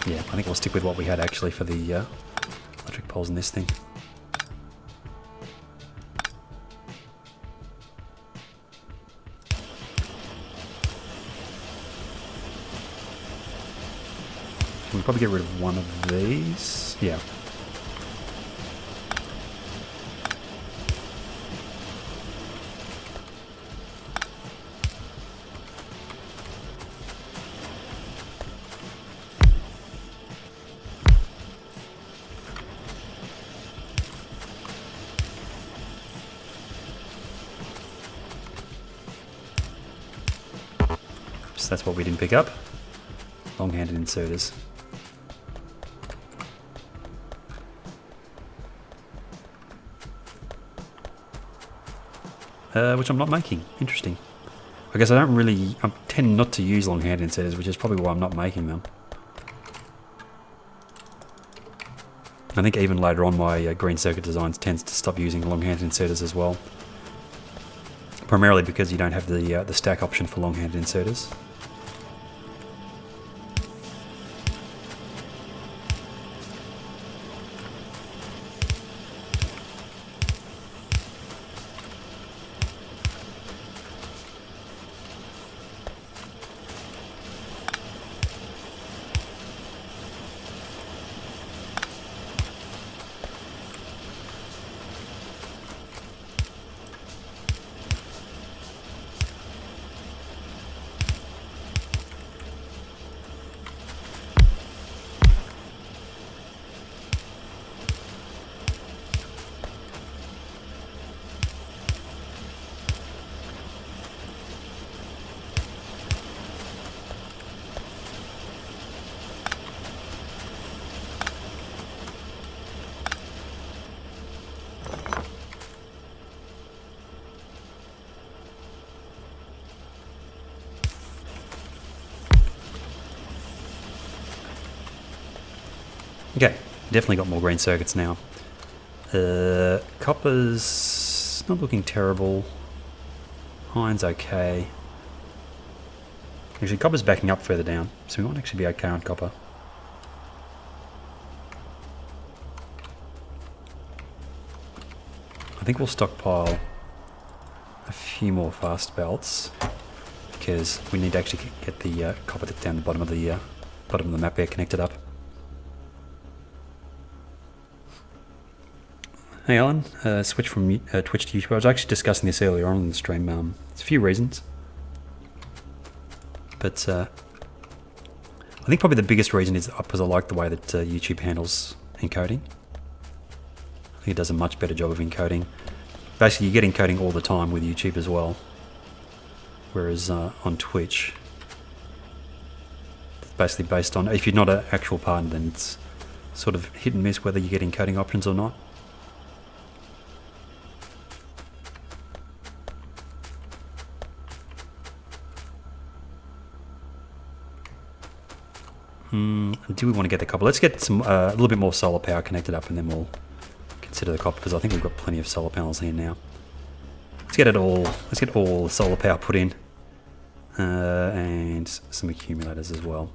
Yeah, I think we'll stick with what we had actually for the electric poles in this thing. We'll probably get rid of one of these. Yeah. that's what we didn't pick up. Long-handed inserters. Which I'm not making. Interesting. I guess I tend not to use long-handed inserters, which is probably why I'm not making them. I think even later on my green circuit designs tends to stop using long-handed inserters as well. Primarily because you don't have the stack option for long-handed inserters. Okay, definitely got more green circuits now. Copper's not looking terrible. Iron's okay. Actually, copper's backing up further down, so we might actually be okay on copper. I think we'll stockpile a few more fast belts because we need to actually get the copper down the bottom of the map here connected up. Hey Alan, switch from Twitch to YouTube. I was actually discussing this earlier on in the stream. There's a few reasons, but I think probably the biggest reason is because I like the way that YouTube handles encoding. I think it does a much better job of encoding. Basically, you get encoding all the time with YouTube as well, whereas on Twitch, it's basically based on, if you're not an actual partner, then it's sort of hit and miss whether you get encoding options or not. Do we want to get the copper? Let's get some a little bit more solar power connected up, and then we'll consider the copper, because I think we've got plenty of solar panels here now. Let's get it all. Let's get all the solar power put in, and some accumulators as well.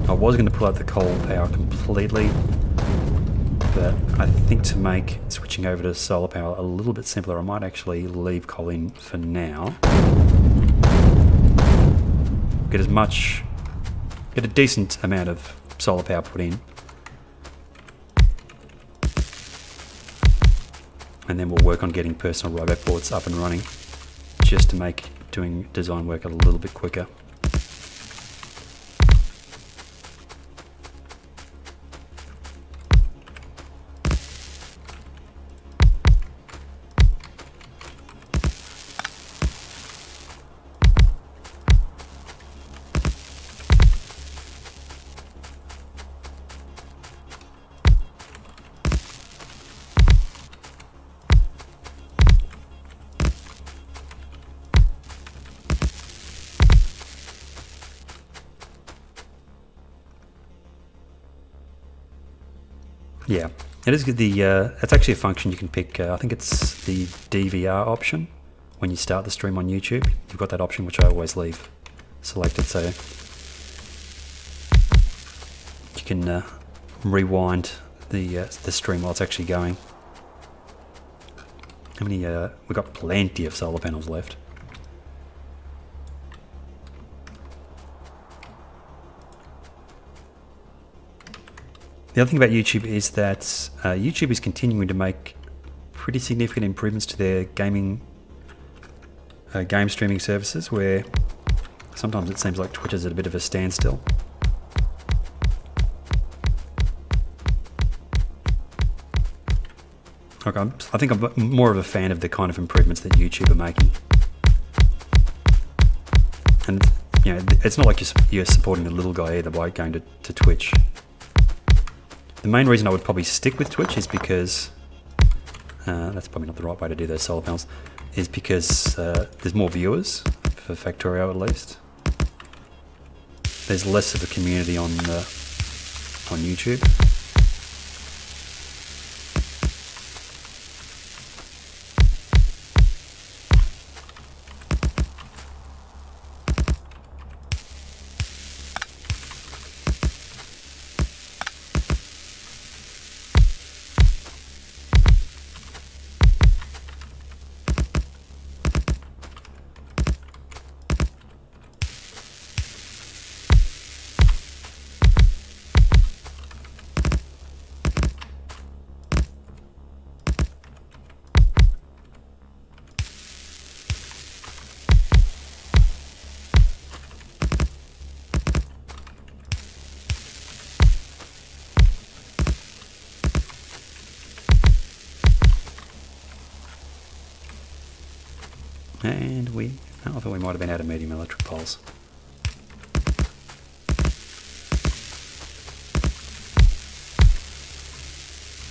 I was going to pull out the coal power completely, but I think to make switching over to solar power a little bit simpler, I might actually leave coal in for now. Get a decent amount of solar power put in, and then we'll work on getting personal robot boards up and running, just to make doing design work a little bit quicker. Yeah, it is good. It's actually a function you can pick. I think it's the DVR option when you start the stream on YouTube. You've got that option, which I always leave selected, so you can rewind the stream while it's actually going. How many? We've got plenty of solar panels left. The other thing about YouTube is that YouTube is continuing to make pretty significant improvements to their game streaming services, where sometimes it seems like Twitch is at a bit of a standstill. Okay, I think I'm more of a fan of the kind of improvements that YouTube are making. And you know, it's not like you're supporting the little guy either by going to Twitch. The main reason I would probably stick with Twitch is because, that's probably not the right way to do those solar panels, is because there's more viewers, for Factorio at least. There's less of a community on YouTube. And I thought we might have been out of medium electric poles.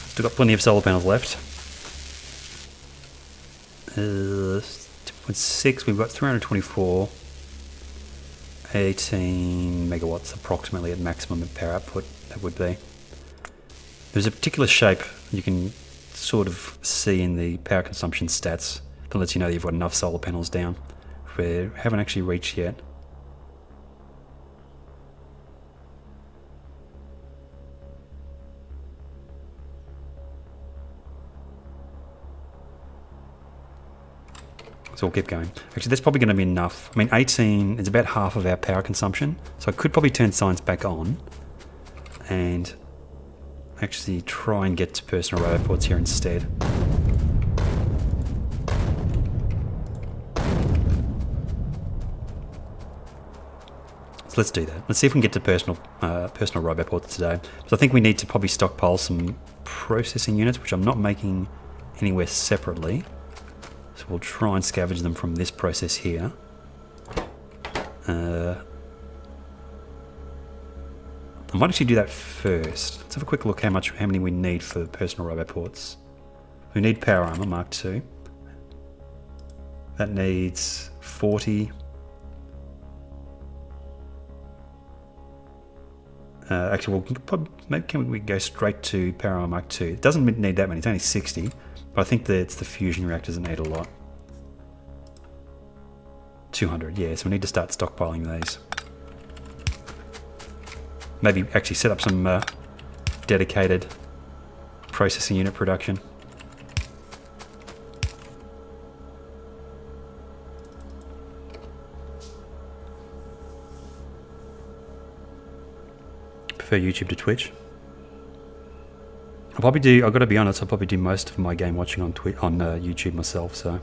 Still got plenty of solar panels left. 2.6, we've got 324, 18 megawatts approximately at maximum power output, that would be. There's a particular shape you can sort of see in the power consumption stats that lets you know that you've got enough solar panels down. We haven't actually reached yet. So we'll keep going. Actually, that's probably going to be enough. I mean, 18 is about half of our power consumption, so I could probably turn science back on and actually try and get to personal robot ports here instead. So let's do that. Let's see if we can get to personal robot ports today. So I think we need to probably stockpile some processing units, which I'm not making anywhere separately. So we'll try and scavenge them from this process here. I might actually do that first. Let's have a quick look how many we need for personal robot ports. We need power armor Mark II. That needs 40. Actually, maybe can we go straight to power armor Mark II? It doesn't need that many. It's only 60. But I think that it's the fusion reactors that need a lot. 200, yeah, so we need to start stockpiling these. Maybe actually set up some dedicated processing unit production. Prefer YouTube to Twitch. I've got to be honest, I'll probably do most of my game watching on YouTube myself, so.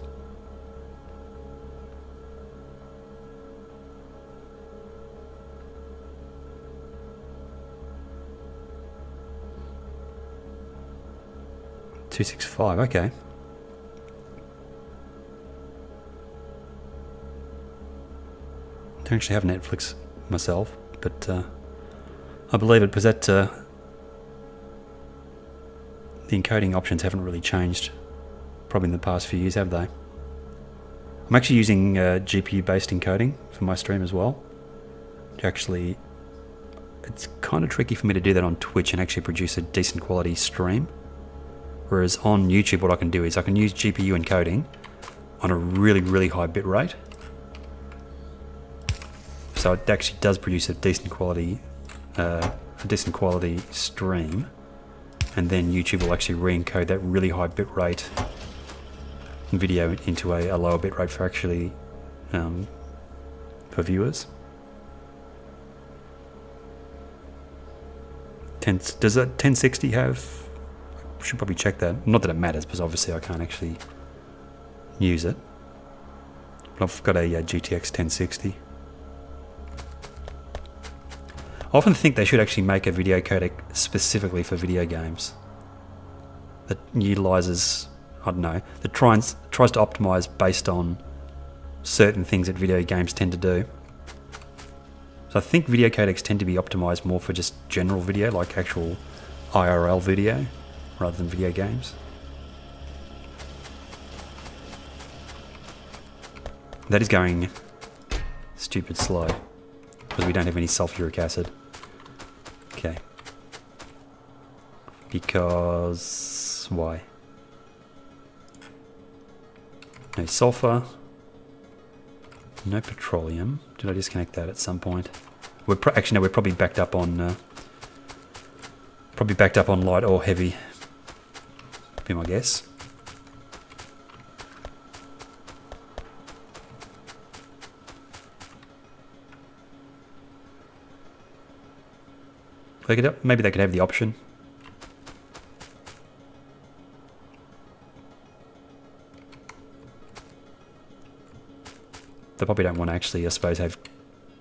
$265, okay. Don't actually have Netflix myself, but I believe it because that the encoding options haven't really changed probably in the past few years, have they? I'm actually using GPU-based encoding for my stream as well. Actually, it's kind of tricky for me to do that on Twitch and actually produce a decent quality stream. Whereas on YouTube, what I can do is I can use GPU encoding on a really, really high bit rate. So it actually does produce a decent quality stream. And then YouTube will actually re-encode that really high bit rate video into a lower bit rate for actually for viewers. Does that 1060 have? I should probably check that. Not that it matters, because obviously I can't actually use it. But I've got a GTX 1060. I often think they should actually make a video codec specifically for video games that utilizes, I don't know, that tries to optimize based on certain things that video games tend to do. So I think video codecs tend to be optimized more for just general video, like actual IRL video, rather than video games. That is going stupid slow, because we don't have any sulfuric acid. Okay. Because... why? No sulfur. No petroleum. Did I disconnect that at some point? Actually, no, we're probably backed up on light or heavy. Would be my guess. Maybe they could have the option. They probably don't want to actually, I suppose, have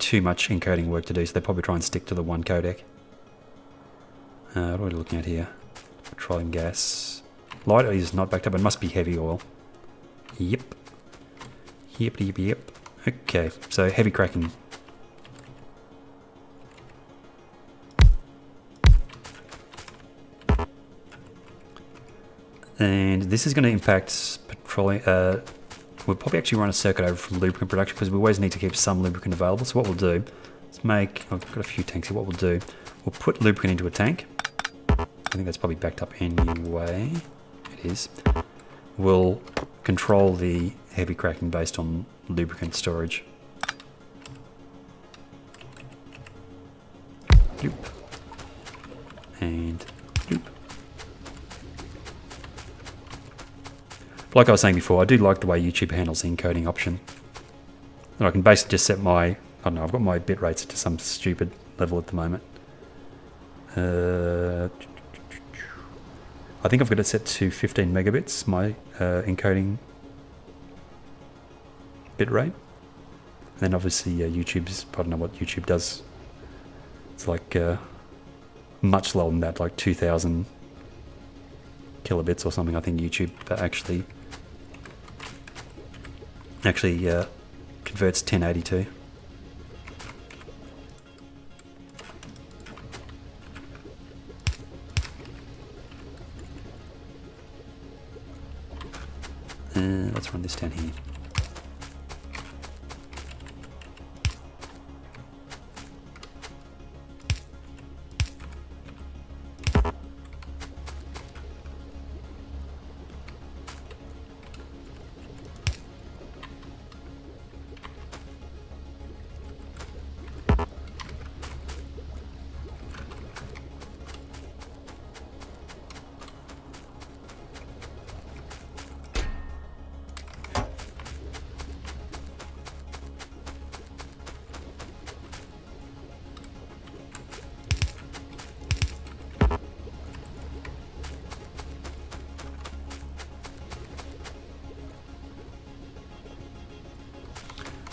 too much encoding work to do, so they probably try and stick to the one codec. What are we looking at here? Petroleum gas. Light oil is not backed up, it must be heavy oil. Yep. Yep. Okay, so heavy cracking. And this is going to impact petroleum. We'll probably actually run a circuit over from lubricant production, because we always need to keep some lubricant available. So what we'll do is I've got a few tanks here. What we'll do, we'll put lubricant into a tank. I think that's probably backed up anyway. It is. We'll control the heavy cracking based on lubricant storage. Loop. And loop. Like I was saying before, I do like the way YouTube handles the encoding option. And I can basically just set my, I don't know, I've got my bit rates to some stupid level at the moment. I think I've got it set to 15 megabits, my encoding bit rate. And then obviously YouTube's, I don't know what YouTube does. It's like much lower than that, like 2000 kilobits or something. I think YouTube actually converts 1080 to. Let's run this down here.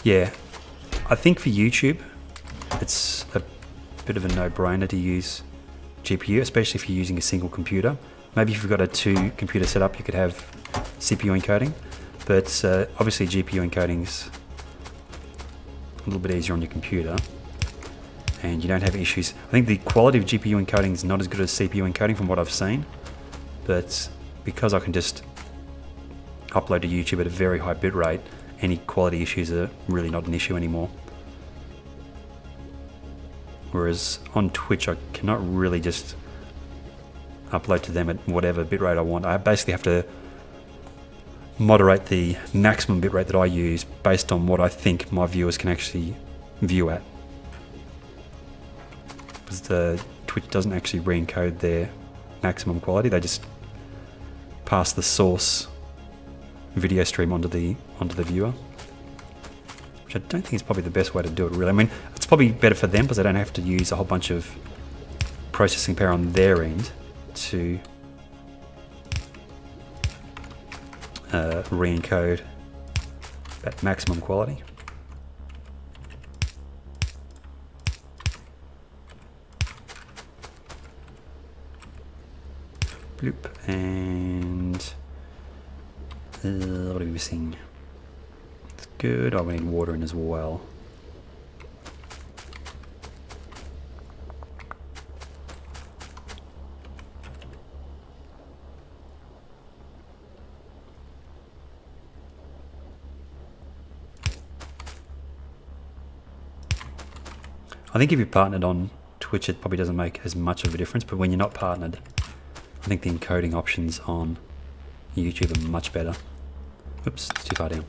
Yeah, I think for YouTube, it's a bit of a no-brainer to use GPU, especially if you're using a single computer. Maybe if you've got a two-computer setup, you could have CPU encoding, but obviously GPU encoding's a little bit easier on your computer, and you don't have issues. I think the quality of GPU encoding is not as good as CPU encoding from what I've seen, but because I can just upload to YouTube at a very high bit rate, any quality issues are really not an issue anymore. Whereas on Twitch, I cannot really just upload to them at whatever bitrate I want. I basically have to moderate the maximum bitrate that I use based on what I think my viewers can actually view at. Because the Twitch doesn't actually re-encode their maximum quality, they just pass the source video stream onto the viewer, which I don't think is probably the best way to do it, really. I mean, it's probably better for them because they don't have to use a whole bunch of processing power on their end to re-encode at maximum quality. Bloop, and what are we missing? It's good. Oh, we need water in as well. I think if you're partnered on Twitch, it probably doesn't make as much of a difference, but when you're not partnered, I think the encoding options on YouTube are much better. Oops, it's too far down.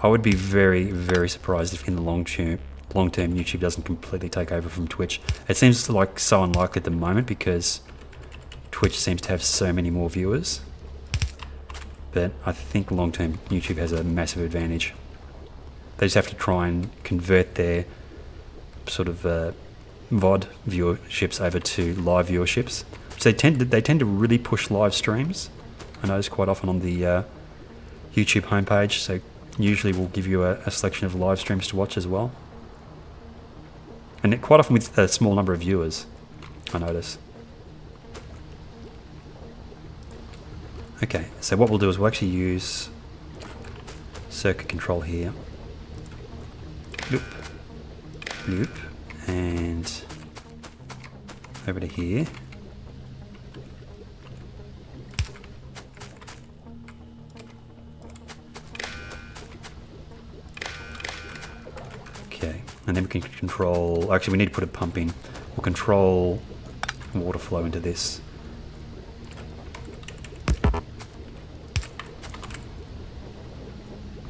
I would be very, very surprised if in the long term YouTube doesn't completely take over from Twitch. It seems like so unlikely at the moment because Twitch seems to have so many more viewers. But I think long term YouTube has a massive advantage. They just have to try and convert their sort of VOD viewerships over to live viewerships. So they tend to really push live streams. I notice quite often on the YouTube homepage. So usually we'll give you a selection of live streams to watch as well. And quite often with a small number of viewers, I notice. Okay, so what we'll do is we'll actually use circuit control here. Loop, loop, and over to here. Okay, and then we can control, actually we need to put a pump in. We'll control water flow into this.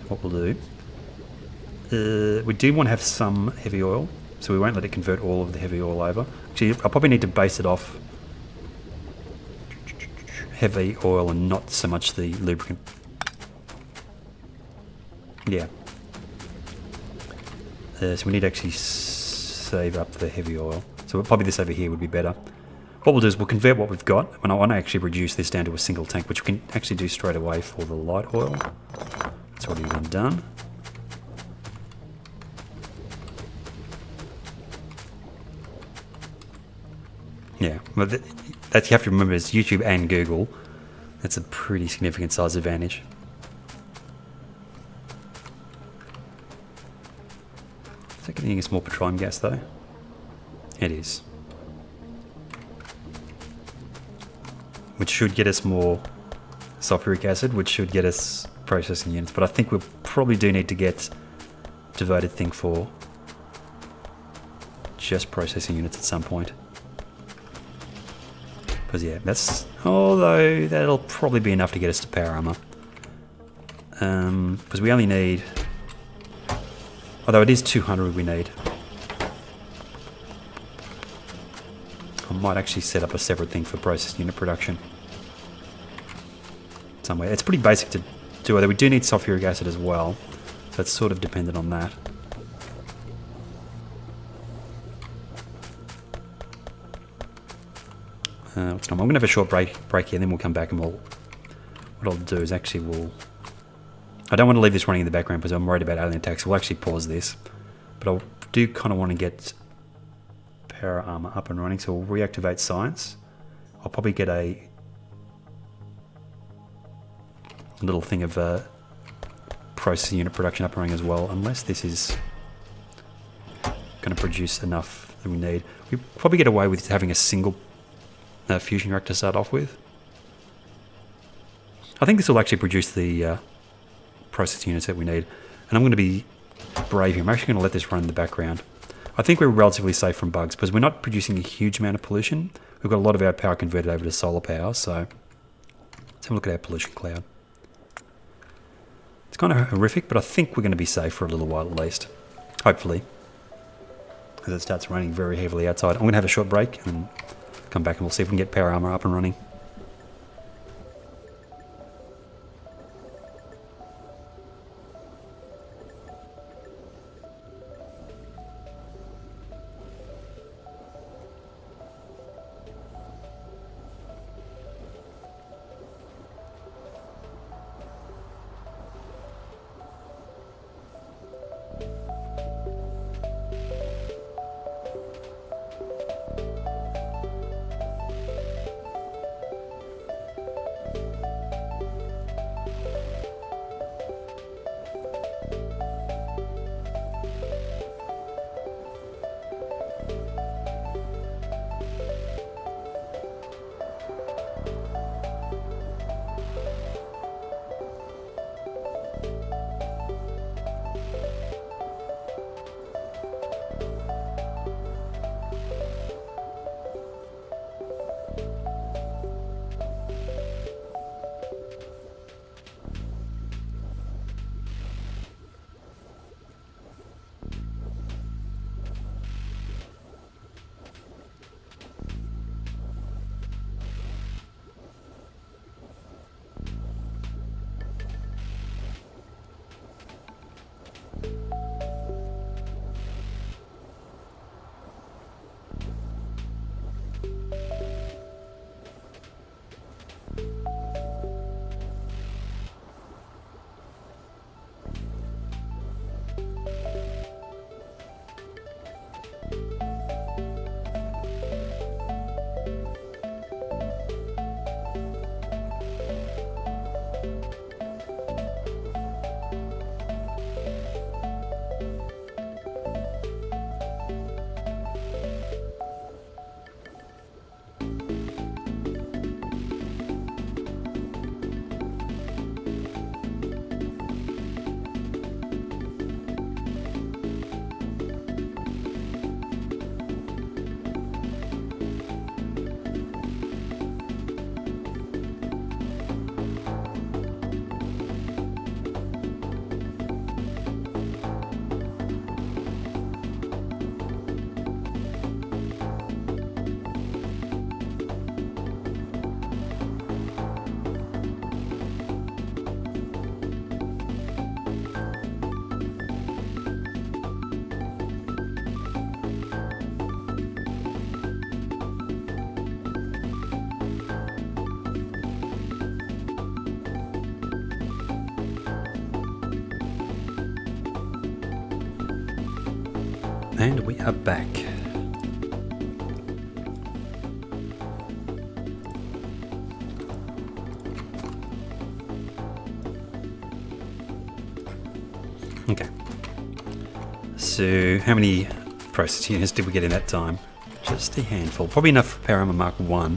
What we'll do, we do want to have some heavy oil, so we won't let it convert all of the heavy oil over. Actually, I'll probably need to base it off heavy oil and not so much the lubricant. Yeah. So we need to actually save up the heavy oil. So probably this over here would be better. What we'll do is we'll convert what we've got, and I want to actually reduce this down to a single tank, which we can actually do straight away for the light oil. It's already been done. Yeah, well, that you have to remember is YouTube and Google. That's a pretty significant size advantage. Is that getting us more petroleum gas though? It is. Which should get us more sulfuric acid, which should get us processing units, but I think we probably do need to get devoted thing for just processing units at some point. Because yeah, that's, although that'll probably be enough to get us to power armor. Because we only need, although it is 200 we need. I might actually set up a separate thing for process unit production somewhere. It's pretty basic to do, although we do need sulfuric acid as well, so it's sort of dependent on that. What's time? I'm going to have a short break here, then we'll come back and what I'll do is actually I don't want to leave this running in the background because I'm worried about alien attacks. We'll actually pause this, but I do kind of want to get power armor up and running, so we'll reactivate science. I'll probably get a little thing of processing unit production up and running as well, unless this is going to produce enough that we need. We probably get away with having a single fusion reactor to start off with. I think this will actually produce the process units that we need, and I'm going to be brave here. I'm actually going to let this run in the background. I think we're relatively safe from bugs because we're not producing a huge amount of pollution. We've got a lot of our power converted over to solar power, so let's have a look at our pollution cloud. It's kind of horrific, but I think we're going to be safe for a little while at least. Hopefully. As it starts raining very heavily outside. I'm going to have a short break and come back and we'll see if we can get power armor up and running. And we are back. Okay. So how many process units did we get in that time? Just a handful. Probably enough for Power Armor Mark 1.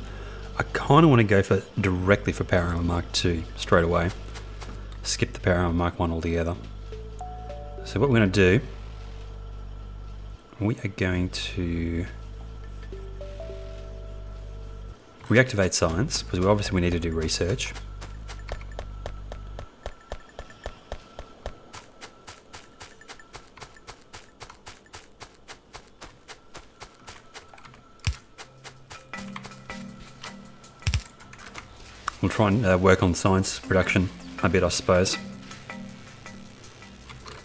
I kind of want to go for directly for Power Armor Mark 2 straight away. Skip the Power Armor Mark 1 altogether. So what we're going to do, we are going to reactivate science, because obviously we need to do research. We'll try and work on science production a bit, I suppose.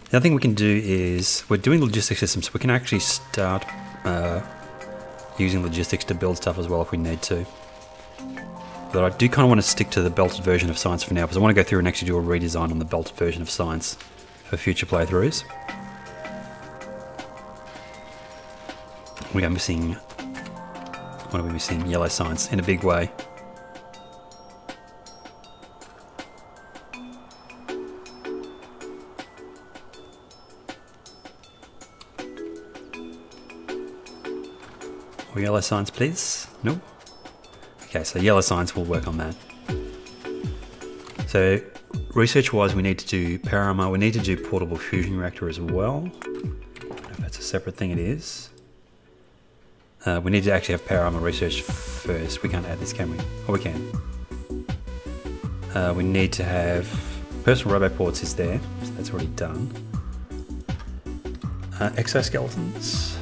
The other thing we can do is, we're doing logistics systems, so we can actually start using logistics to build stuff as well if we need to. But I do kind of want to stick to the belted version of science for now, because I want to go through and actually do a redesign on the belted version of science for future playthroughs. We are missing, what are we missing? Yellow science in a big way. Yellow science, please. No. Okay, so yellow science will work on that. So research-wise, we need to do Power Armor. We need to do portable fusion reactor as well. I don't know if that's a separate thing. It is. We need to actually have Power Armor research first. We can't add this, can we? Oh, we can. We need to have personal roboports is there, so that's already done. Exoskeletons,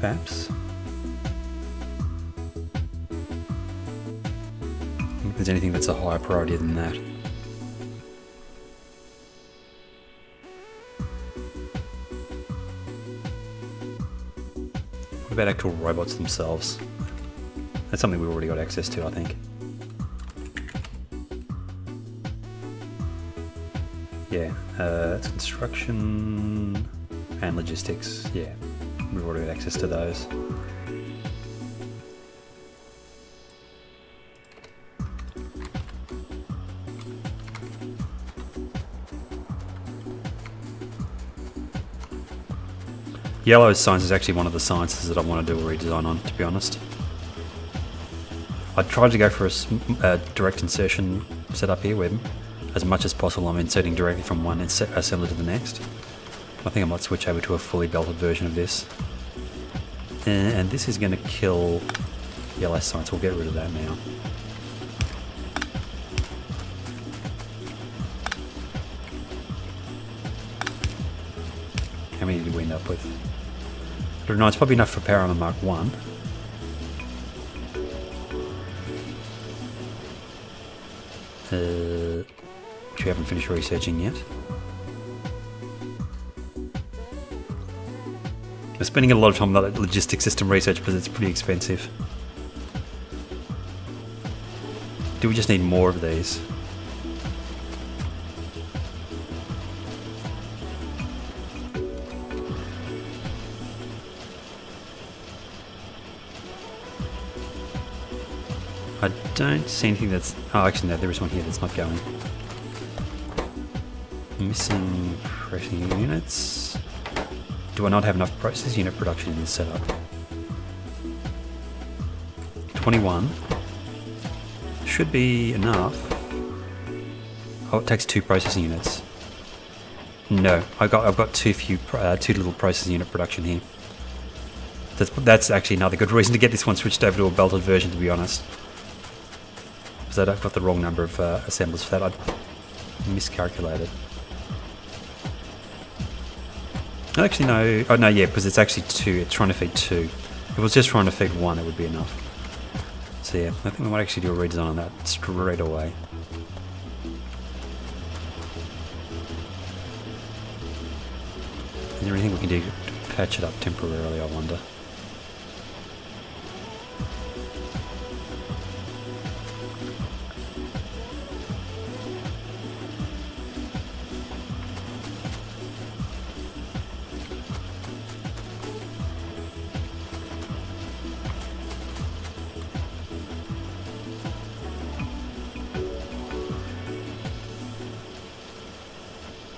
perhaps. If there's anything that's a higher priority than that. What about actual robots themselves? That's something we've already got access to, I think. Yeah, that's construction and logistics. Yeah, we've already got access to those. Yellow science is actually one of the sciences that I want to do a redesign on, to be honest. I tried to go for a direct insertion setup here where as much as possible I'm inserting directly from one assembly to the next. I think I might switch over to a fully belted version of this. And this is going to kill yellow science. We'll get rid of that now. How many did we end up with? I don't know, it's probably enough for Power Armor Mark 1. Which we haven't finished researching yet. We're spending a lot of time on that logistics system research because it's pretty expensive. Do we just need more of these? I don't see anything that's... Oh, actually no, there is one here that's not going. Missing processing units. Do I not have enough process unit production in this setup? 21. Should be enough. Oh, it takes 2 processing units. No, I've got too little processing unit production here. That's actually another good reason to get this one switched over to a belted version, to be honest. Because I've got the wrong number of assemblers for that. I miscalculated. Actually, no. Oh, no, yeah, because it's actually 2. It's trying to feed 2. If it was just trying to feed 1, it would be enough. So, yeah, I think we might actually do a redesign on that straight away. Is there anything we can do to patch it up temporarily, I wonder?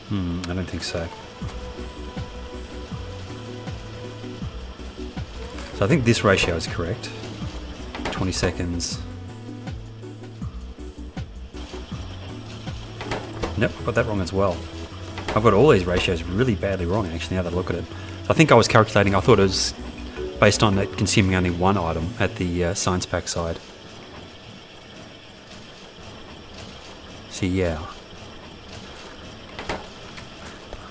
I don't think so. So I think this ratio is correct. 20 seconds. Nope, got that wrong as well. I've got all these ratios really badly wrong actually now that I look at it. So I think I was calculating, I thought it was based on that consuming only one item at the science pack side. So yeah.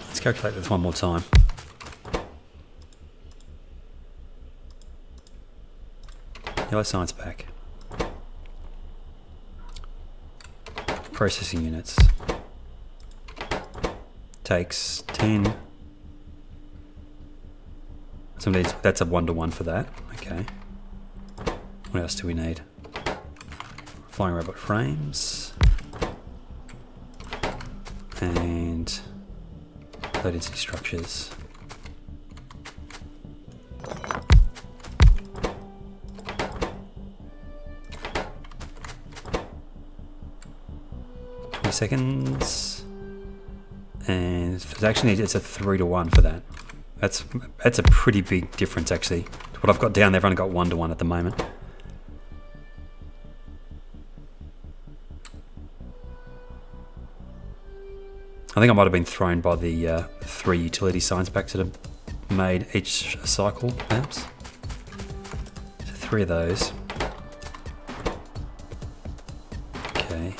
Let's calculate this one more time. Yellow science pack. Processing units. Takes 10. That's a 1-to-1 for that. Okay. What else do we need? Flying robot frames. And low density structures. Seconds, and it's actually it's a 3-to-1 for that. That's a pretty big difference actually. What I've got down there, I've only got 1-to-1 at the moment. I think I might have been thrown by the 3 utility science packs that have made each cycle, perhaps. So 3 of those. Okay.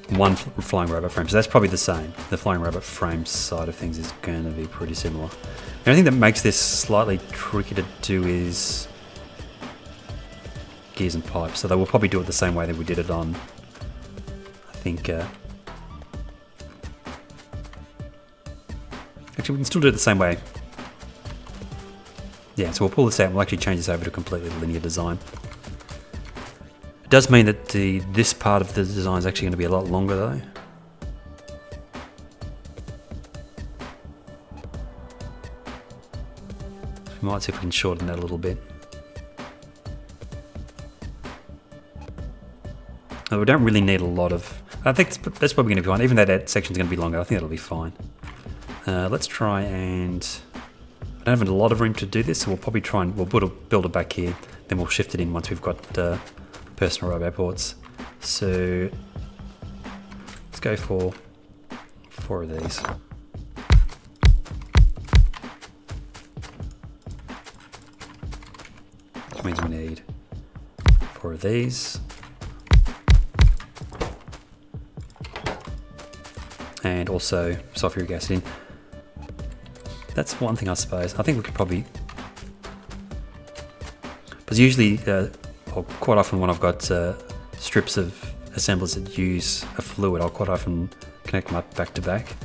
1 flying robot frame, so that's probably the same. The flying robot frame side of things is going to be pretty similar. The only thing that makes this slightly tricky to do is gears and pipes, so they will probably do it the same way that we did it on, I think, actually we can still do it the same way. Yeah, so we'll pull this out and we'll actually change this over to completely linear design. It does mean that this part of the design is actually going to be a lot longer though. We might see if we can shorten that a little bit. No, we don't really need a lot of... I think that's probably going to be fine. Even though that section's going to be longer, I think that'll be fine. Let's try and... I don't have a lot of room to do this, so we'll probably try and... We'll build it back here, then we'll shift it in once we've got personal robo ports. So... let's go for 4 of these. Which means we need 4 of these. And also sulfuric acid in. That's one thing I suppose. I think we could probably... Because usually, or quite often when I've got strips of assemblers that use a fluid, I'll quite often connect them up back to back.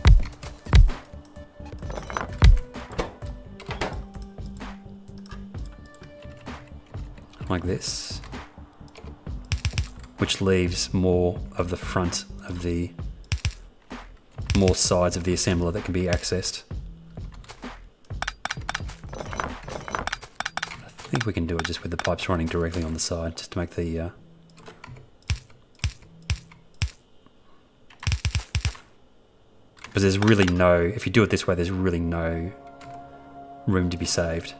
Like this. Which leaves more of the front of the... more sides of the assembler that can be accessed. I think we can do it just with the pipes running directly on the side, just to make the... Because there's really no... If you do it this way, there's really no room to be saved.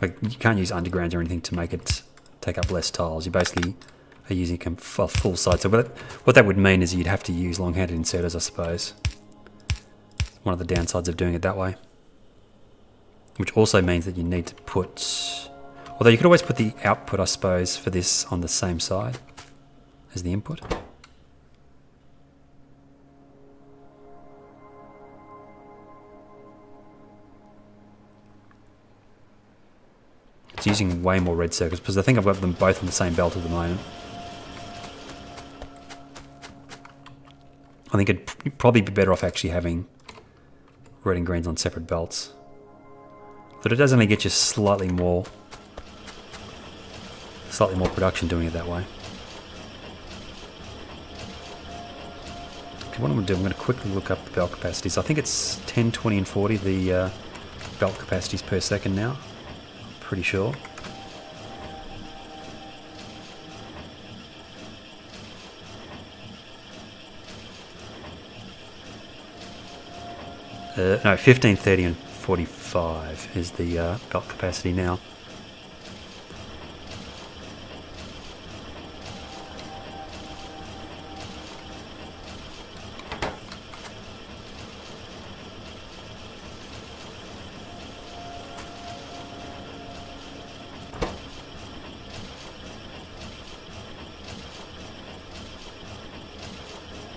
Like, you can't use undergrounds or anything to make it take up less tiles. You basically are using a full side. So what that would mean is you'd have to use long-handed inserters, I suppose. One of the downsides of doing it that way. Which also means that you need to put... Although you could always put the output, I suppose, for this on the same side as the input. It's using way more red circuits because I think I've got them both on the same belt at the moment. I think it'd probably be better off actually having red and greens on separate belts. But it does only get you slightly more production doing it that way. Okay, what I'm going to do, I'm going to quickly look up the belt capacities. I think it's 10, 20 and 40 the belt capacities per second now. Pretty sure. No, 15, 30 and 45 is the belt capacity now.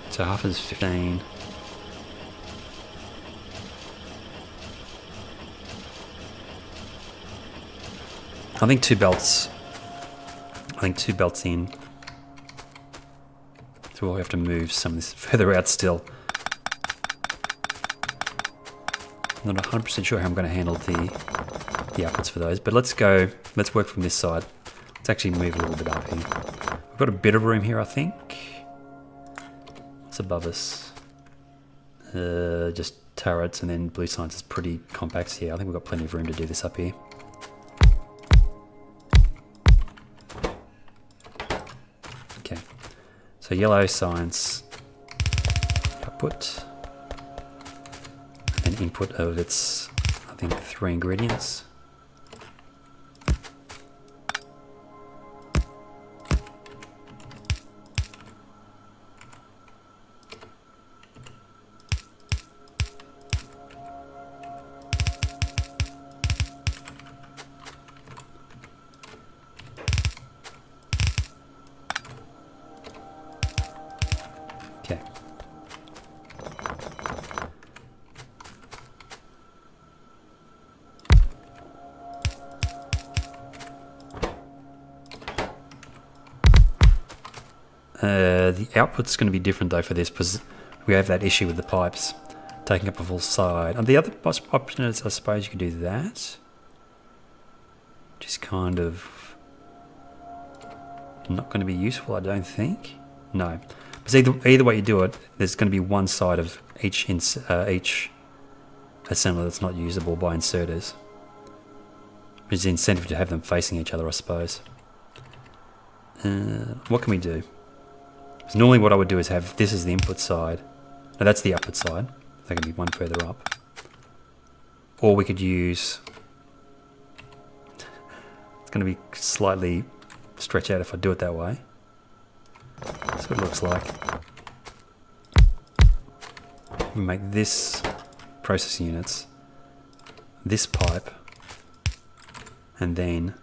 So half is 15. I think two belts in. So we'll have to move some of this further out still. I'm not 100% sure how I'm going to handle the outputs for those, but let's work from this side. Let's actually move a little bit up here. We've got a bit of room here, I think. What's above us? Just turrets, and then blue science is pretty compact here. I think we've got plenty of room to do this up here. Okay, so yellow science output, and input of its, I think, 3 ingredients. Okay. The output's going to be different though for this because we have that issue with the pipes taking up a full side. And the other option is, I suppose you could do that. Just kind of not going to be useful, I don't think. No. But either way you do it, there's going to be one side of each assembly that's not usable by inserters. Which is the incentive to have them facing each other, I suppose. What can we do? So normally what I would do is have this as the input side. Now that's the output side. That can be one further up. Or we could use... It's going to be slightly stretched out if I do it that way. That's what it looks like. We make this process units, this pipe, and then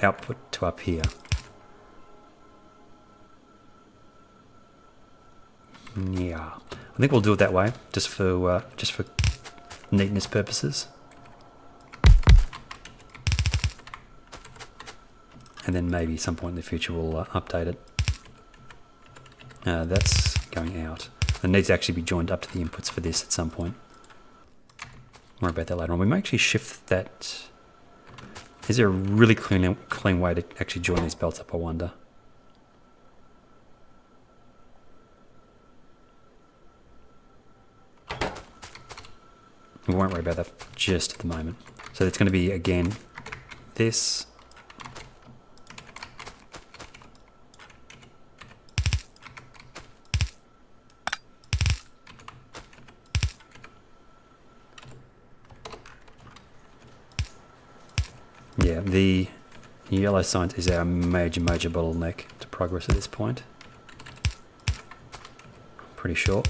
output to up here. Yeah, I think we'll do it that way, just for neatness purposes. And then maybe at some point in the future we'll update it. That's going out. It needs to actually be joined up to the inputs for this at some point. More about that later on. We may actually shift that. Is there a really clean way to actually join these belts up, I wonder? We won't worry about that just at the moment. So it's going to be, again, this. Yeah, the yellow sign is our major bottleneck to progress at this point. Pretty sure.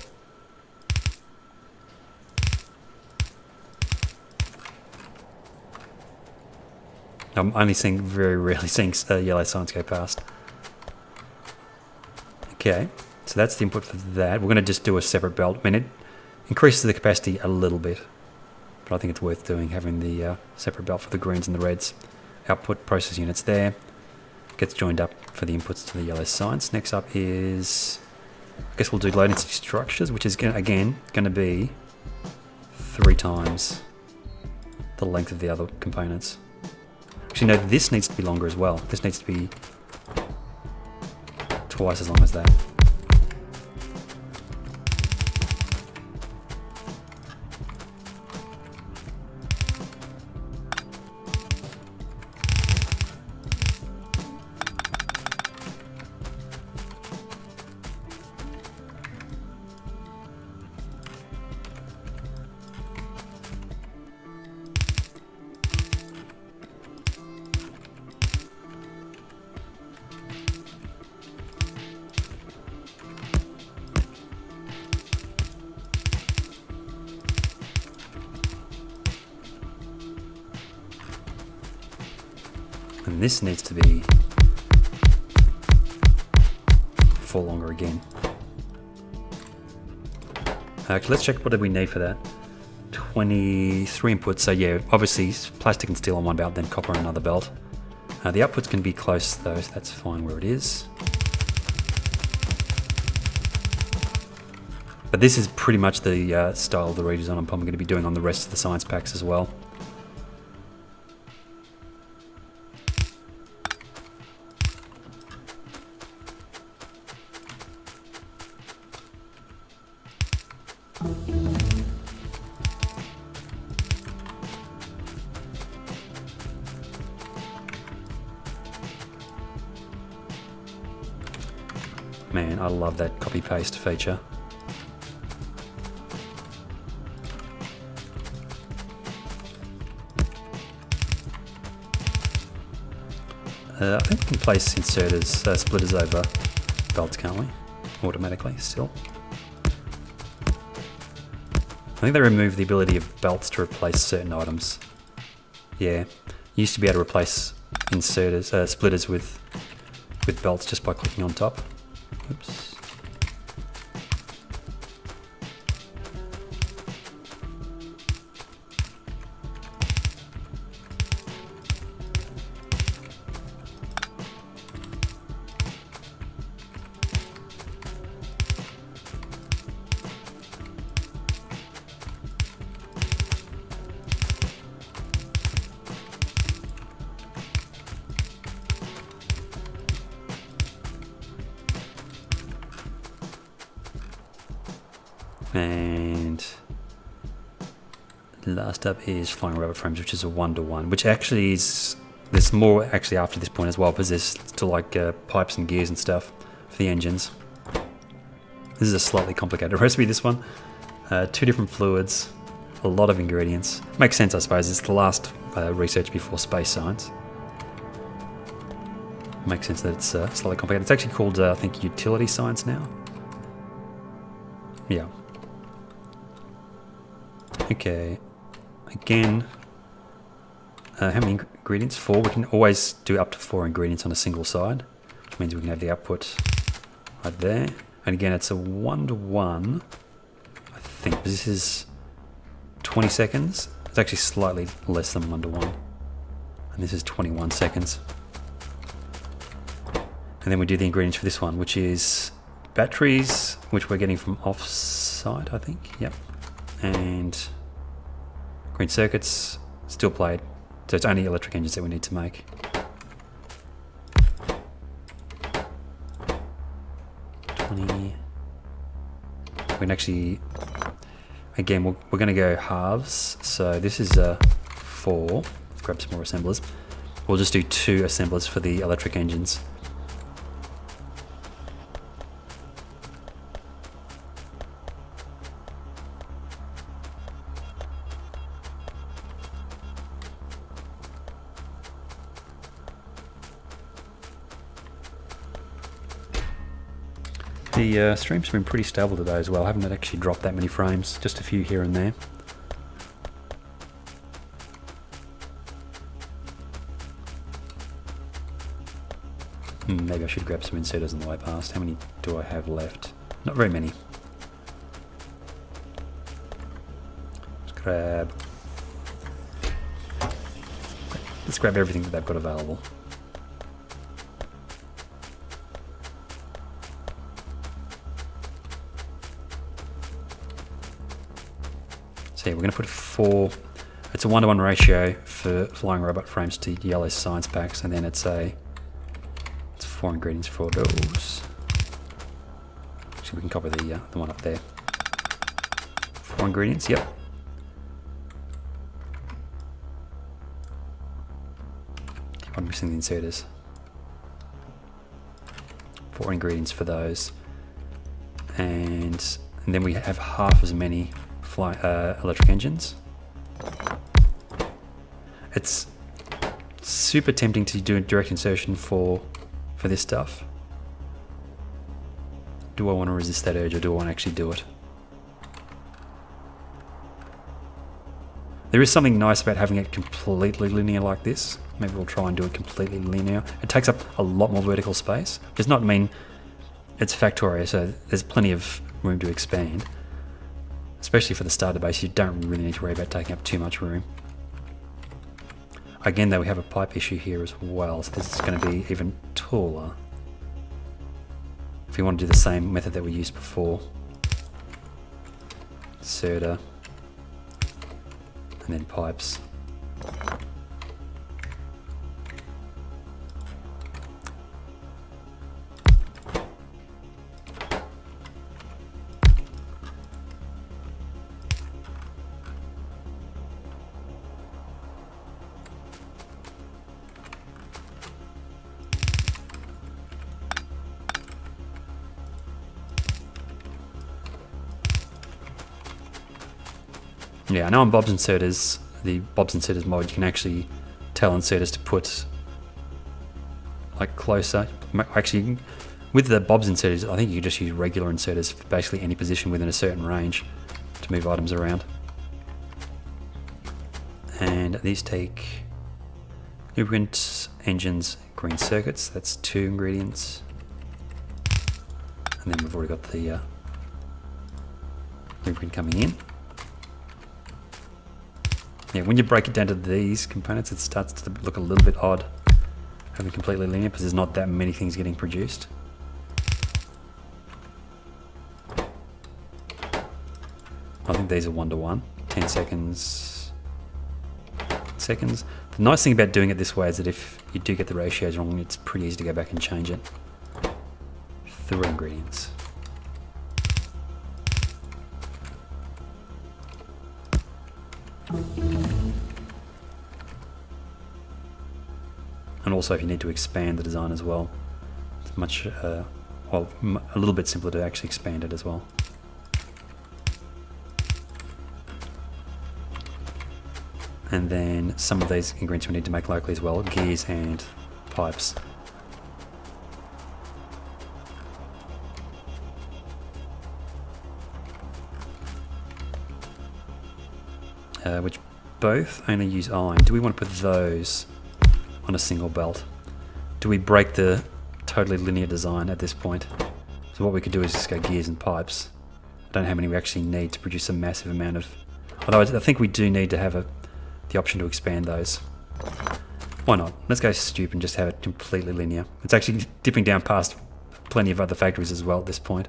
I'm only very rarely seeing yellow signs go past. Okay, so that's the input for that. We're going to just do a separate belt. I mean, it increases the capacity a little bit, but I think it's worth doing, having the separate belt for the greens and the reds. Output process units there. Gets joined up for the inputs to the yellow signs. Next up is, I guess we'll do low density structures, which is again going to be 3 times the length of the other components. Actually, no, this needs to be longer as well. This needs to be twice as long as that. And this needs to be 4 longer again. Okay, let's check what did we need for that. 23 inputs, so yeah, obviously plastic and steel on one belt, then copper on another belt. The outputs can be close though, so that's fine where it is. But this is pretty much the style of the redesign I'm probably going to be doing on the rest of the science packs as well. Man, I love that copy-paste feature. I think we can place inserters, splitters over belts, can't we? Automatically, still. I think they removed the ability of belts to replace certain items. Yeah, you used to be able to replace inserters, splitters with belts just by clicking on top. Oops. And last up is flying robot frames, which is a 1-to-1, which actually is, there's more actually after this point as well, because there's still like pipes and gears and stuff for the engines. This is a slightly complicated recipe, this one. 2 different fluids, a lot of ingredients. Makes sense, I suppose. It's the last research before space science. Makes sense that it's slightly complicated. It's actually called, I think, utility science now. Yeah. Okay, again, how many ingredients? 4. We can always do up to 4 ingredients on a single side, which means we can have the output right there. And again, it's a 1-to-1, I think, because this is 20 seconds. It's actually slightly less than 1-to-1. And this is 21 seconds. And then we do the ingredients for this one, which is batteries, which we're getting from off-site, I think. Yep. And green circuits, steel plate. So it's only electric engines that we need to make. We can actually, again, we're going to go halves. So this is a 4. Let's grab some more assemblers. We'll just do 2 assemblers for the electric engines. The streams have been pretty stable today as well. I haven't actually dropped that many frames, just a few here and there. Maybe I should grab some inserters on the way past. How many do I have left? Not very many. Let's grab everything that they've got available. So yeah, we're going to put 4, it's a 1-to-1 ratio for flying robot frames to yellow science packs, and then it's 4 ingredients for those. Actually, we can copy the one up there. 4 ingredients, yep. Keep on missing the inserters. 4 ingredients for those. And then we have half as many electric engines. It's super tempting to do a direct insertion for this stuff. Do I want to resist that urge, or do I want to actually do it? There is something nice about having it completely linear like this. Maybe we'll try and do it completely linear. It takes up a lot more vertical space. Does not mean it's Factorio, so there's plenty of room to expand. Especially for the starter base, you don't really need to worry about taking up too much room. Again, though, we have a pipe issue here as well, so this is going to be even taller. If we want to do the same method that we used before. Inserter. And then pipes. Yeah, I know on Bob's Inserters, the Bob's Inserters mod, you can actually tell inserters to put like closer. Actually, with the Bob's Inserters, I think you can just use regular inserters for basically any position within a certain range to move items around. And these take lubricant, engines, green circuits. That's 2 ingredients. And then we've already got the lubricant coming in. Yeah, when you break it down to these components, it starts to look a little bit odd having completely linear because there's not that many things getting produced. I think these are 1:1, 10 seconds. The nice thing about doing it this way is that if you do get the ratios wrong, it's pretty easy to go back and change it. 3 ingredients. And also if you need to expand the design as well, it's much, well, a little bit simpler to actually expand it as well. And then some of these ingredients we need to make locally as well, gears and pipes. Which both only use iron. Do we want to put those on a single belt? Do we break the totally linear design at this point? So what we could do is just go gears and pipes. I don't know how many we actually need to produce a massive amount of... Although I think we do need to have the option to expand those. Why not? Let's go stupid and just have it completely linear. It's actually dipping down past plenty of other factories as well at this point.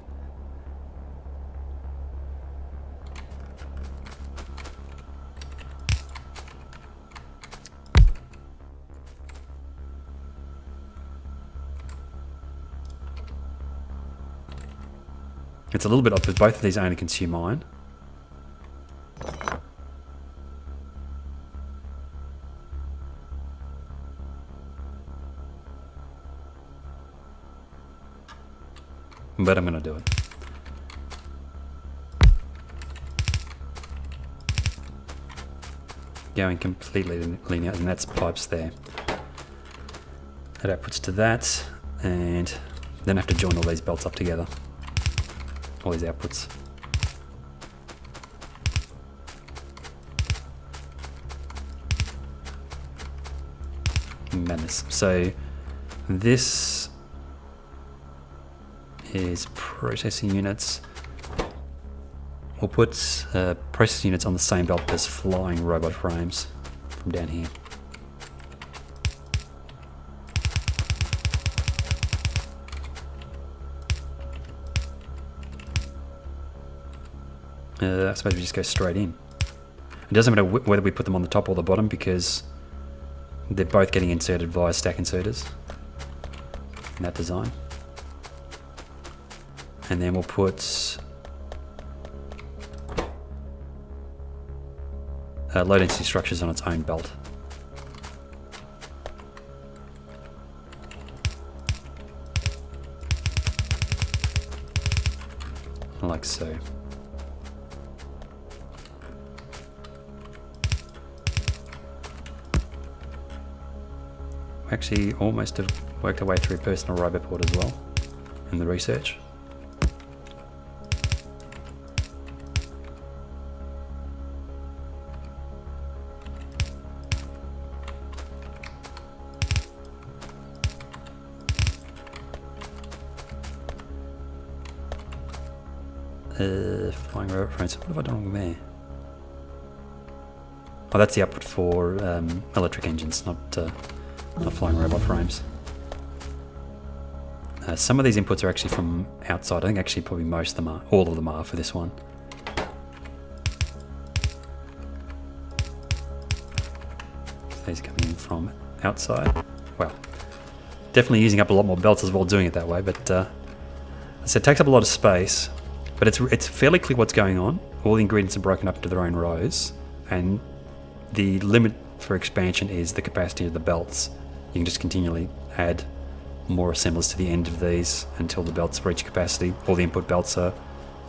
It's a little bit odd because both of these only consume iron. But I'm going to do it. Going completely linear, and that's pipes there. That outputs to that, and then I have to join all these belts up together. All these outputs. Madness. So this is processing units. We'll put processing units on the same belt as flying robot frames from down here. I suppose we just go straight in. It doesn't matter whether we put them on the top or the bottom because they're both getting inserted via stack inserters in that design. And then we'll put low density structures on its own belt. Like so. We actually almost have worked our way through personal robot port as well in the research. Flying robot frames. What have I done wrong there? Oh, that's the output for electric engines, not flying robot frames. Some of these inputs are actually from outside. I think actually probably most of them are. All of them are for this one. So these are coming in from outside. Well, definitely using up a lot more belts as well doing it that way, but so it takes up a lot of space, but it's fairly clear what's going on. All the ingredients are broken up into their own rows, and the limit for expansion is the capacity of the belts. You can just continually add more assemblers to the end of these until the belts reach capacity. All the input belts are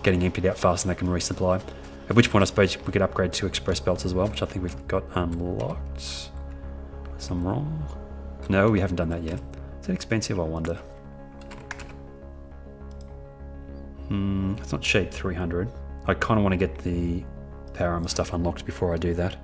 getting emptied out fast and they can resupply. At which point I suppose we could upgrade to express belts as well, which I think we've got unlocked. Unless I'm wrong. No, we haven't done that yet. Is it expensive, I wonder? It's not cheap, 300. I kind of want to get the power armor stuff unlocked before I do that.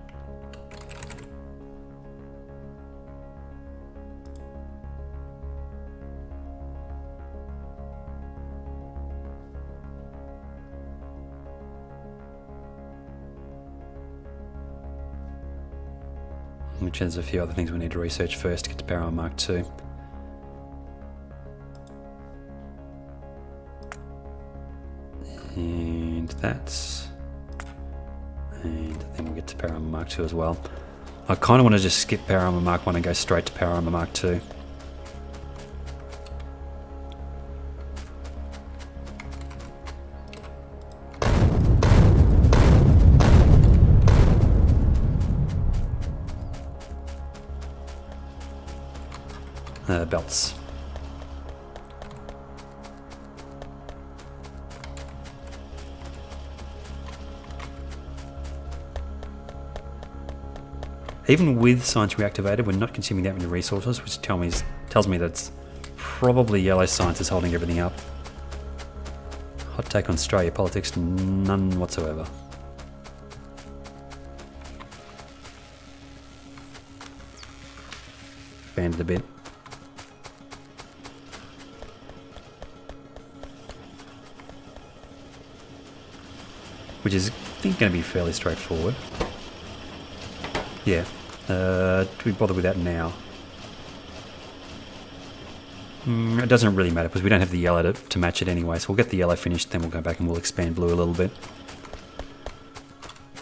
Which there's a few other things we need to research first to get to Power Armor Mark II. And that's... And then we'll get to Power Armor Mark II as well. I kind of want to just skip Power Armor Mark I and go straight to Power Armor Mark II. Belts. Even with science reactivated, we're not consuming that many resources, which tells me that it's probably yellow science is holding everything up. Hot take on Australia politics, none whatsoever. Banded a bit. Which is, I think, going to be fairly straightforward. Yeah. Do we bother with that now? It doesn't really matter because we don't have the yellow to match it anyway, so we'll get the yellow finished, then we'll go back and we'll expand blue a little bit.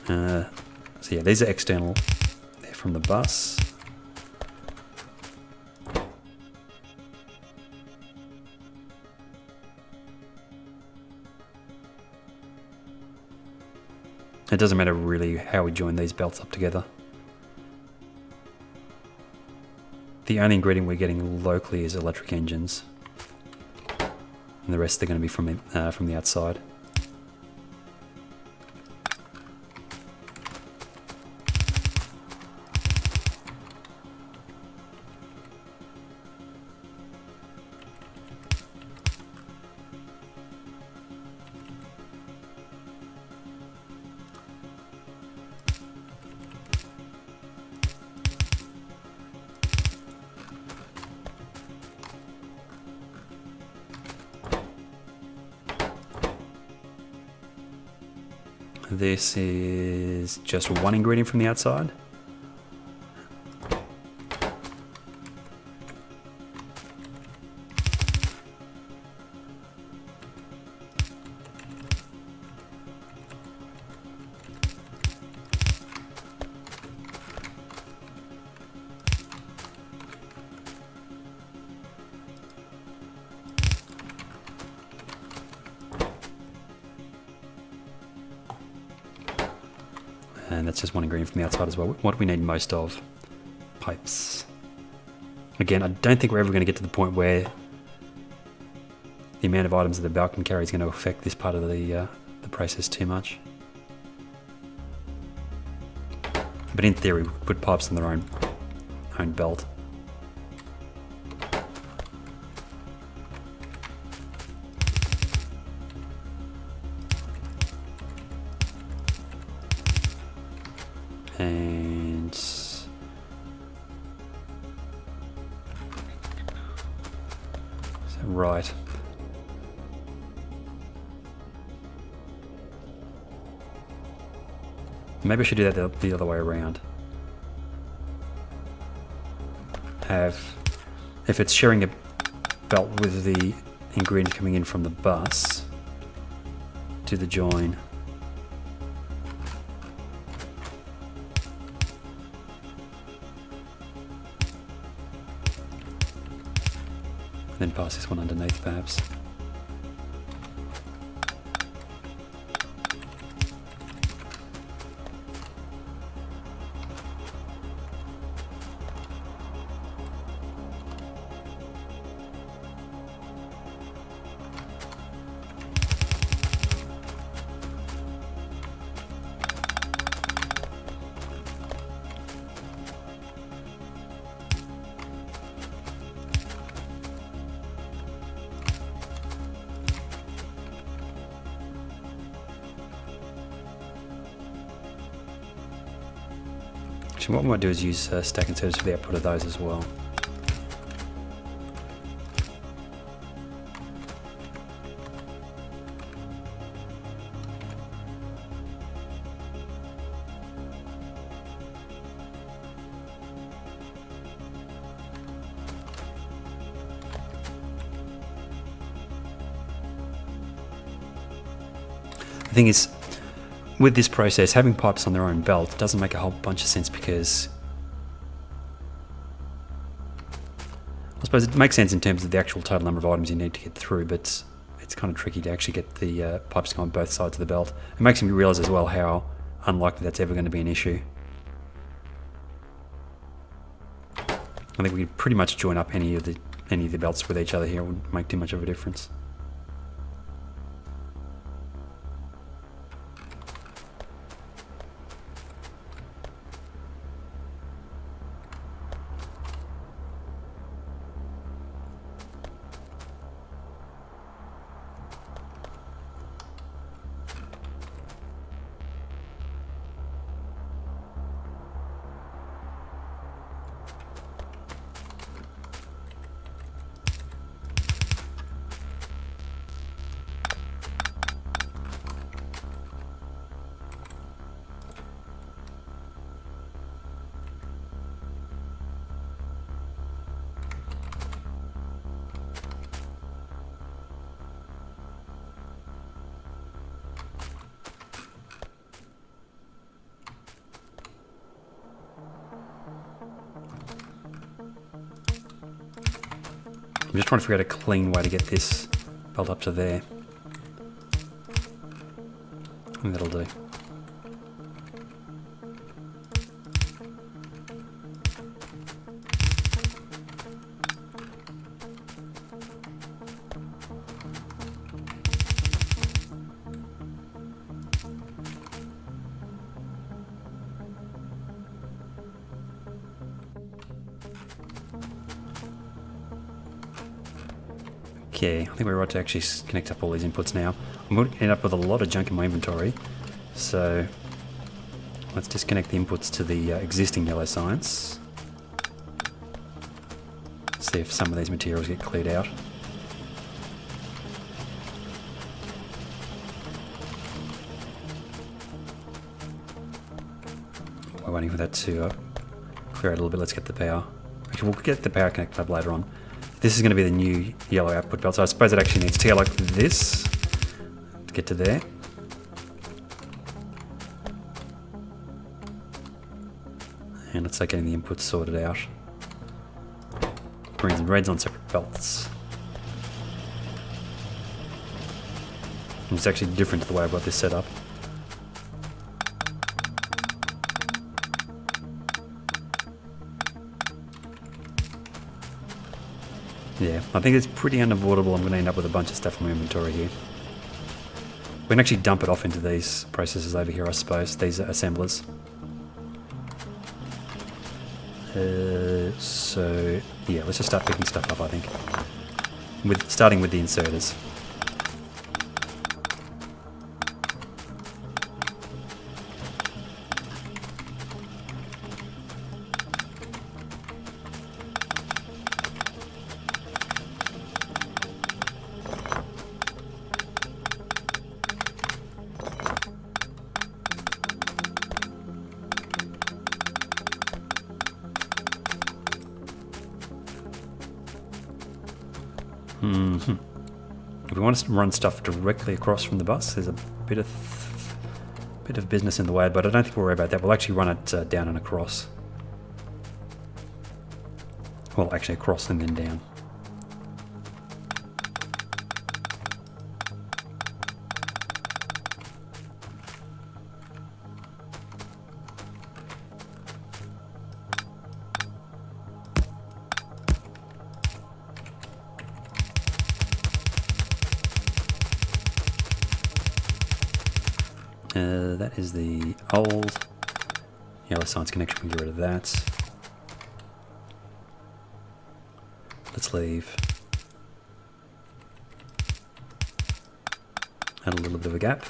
So yeah, these are external. They're from the bus. It doesn't matter really how we join these belts up together. The only ingredient we're getting locally is electric engines, and the rest are going to be from the outside. This is just one ingredient from the outside. And that's just one ingredient from the outside as well. What do we need most of? Pipes. Again, I don't think we're ever going to get to the point where the amount of items that the belt can carry is going to affect this part of the process too much. But in theory, we could put pipes on their own belt. And is that right? Maybe I should do that the other way around. If it's sharing a belt with the ingredient coming in from the bus, do the join. Then pass this one underneath perhaps. Actually, what we might do is use stack inserters for the output of those as well. The thing is, with this process, having pipes on their own belt doesn't make a whole bunch of sense because I suppose it makes sense in terms of the actual total number of items you need to get through, but it's kind of tricky to actually get the pipes to go on both sides of the belt. It makes me realise as well how unlikely that's ever going to be an issue. I think we could pretty much join up any of the belts with each other here. It wouldn't make too much of a difference. I'm just trying to figure out a clean way to get this belt up to there. I think that'll do. Okay, I think we're right to actually connect up all these inputs now. I'm going to end up with a lot of junk in my inventory, so let's disconnect the inputs to the existing yellow science. See if some of these materials get cleared out. We're waiting for that to clear out a little bit. Let's get the power. Actually, we'll get the power connected up later on. This is going to be the new yellow output belt, so I suppose it actually needs to go like this to get to there. And let's start getting the inputs sorted out. Greens and reds on separate belts. And it's actually different to the way I've got this set up. Yeah, I think it's pretty unavoidable. I'm going to end up with a bunch of stuff in my inventory here. We can actually dump it off into these processes over here, I suppose, these assemblers. So, yeah, let's just start picking stuff up, I think. Starting with the inserters. If we want to run stuff directly across from the bus, there's a bit of business in the way, but I don't think we'll worry about that. We'll actually run it down and across. Well, actually across and then down. That is the old yellow science connection. We can get rid of that. Let's leave. Add a little bit of a gap.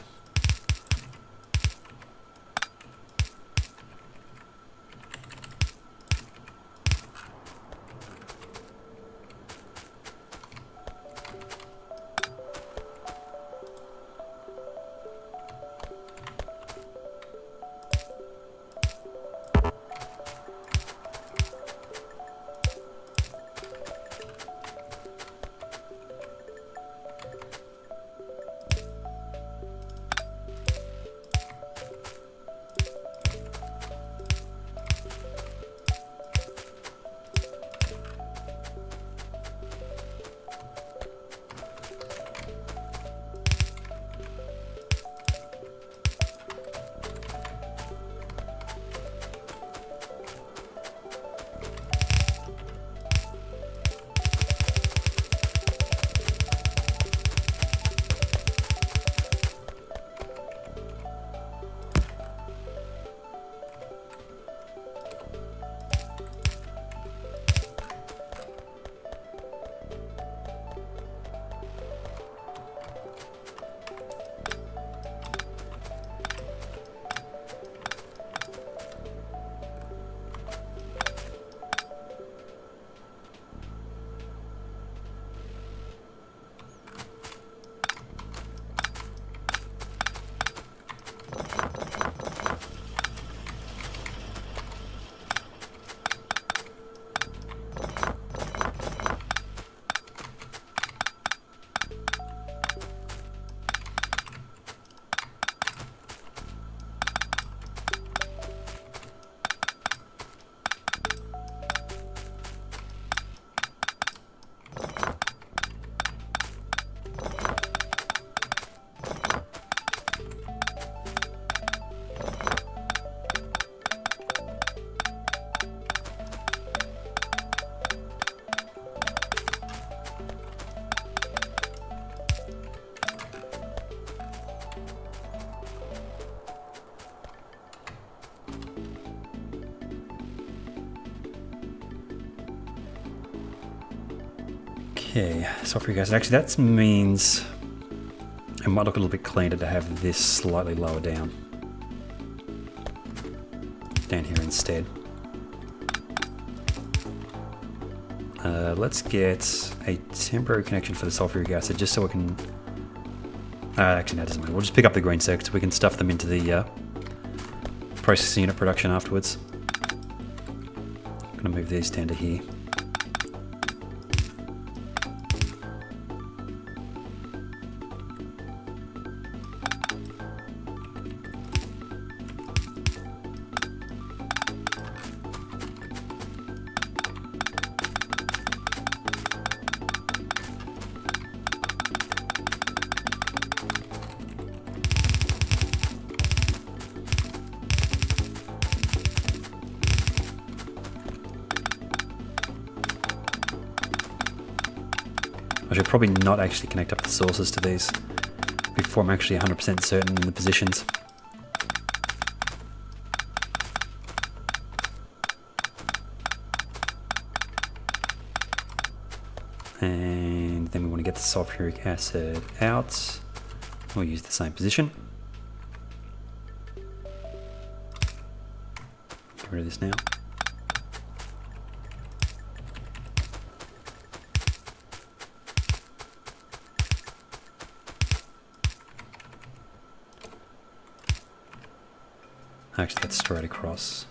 Okay, software gas. Actually, that means it might look a little bit cleaner to have this slightly lower down here instead. Let's get a temporary connection for the sulfuric acid just so we can... actually, that doesn't matter. We'll just pick up the green circuits. We can stuff them into the processing unit production afterwards. I'm going to move these down to here. I should probably not actually connect up the sources to these before I'm actually 100% certain in the positions. And then we want to get the sulfuric acid out. We'll use the same position. Get rid of this now. Actually, that's straight across.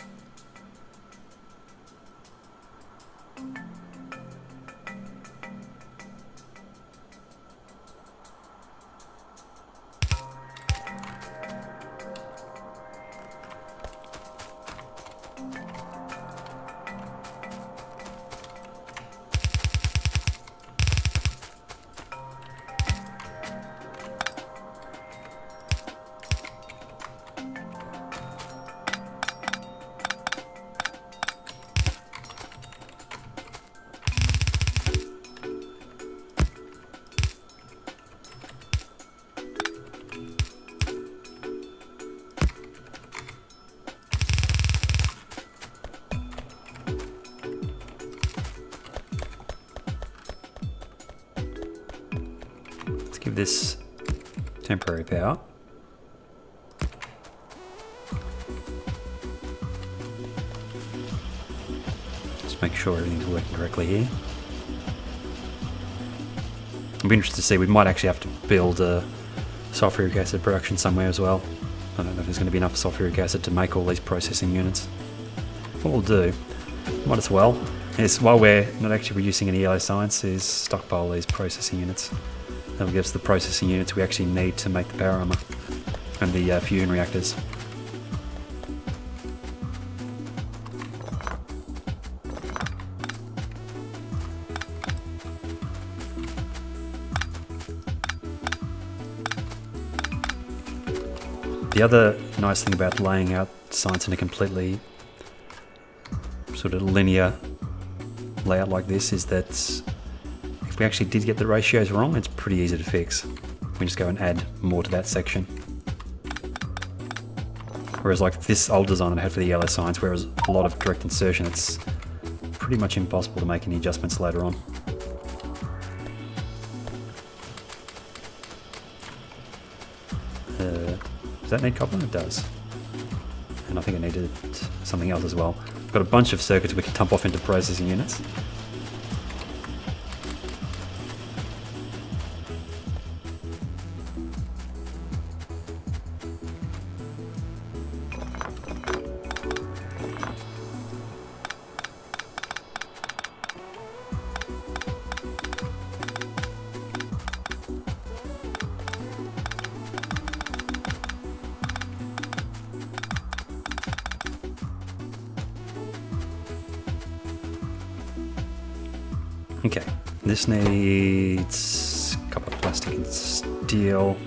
give this temporary power. Just make sure everything's working correctly here. I'll be interested to see, we might actually have to build a sulfuric acid production somewhere as well. I don't know if there's going to be enough sulfuric acid to make all these processing units. What we'll do, might as well, is while we're not actually producing any yellow science, is stockpile these processing units. That will give us the processing units we actually need to make the power armor and the fusion reactors. The other nice thing about laying out science in a completely sort of linear layout like this is that if we actually did get the ratios wrong, it's pretty easy to fix. We just go and add more to that section. Whereas like this old design that I had for the yellow science, where it was a lot of direct insertion, it's pretty much impossible to make any adjustments later on. Does that need copper? It does. And I think it needed something else as well. I've got a bunch of circuits we can dump off into processing units. Okay, this needs copper, plastic and steel.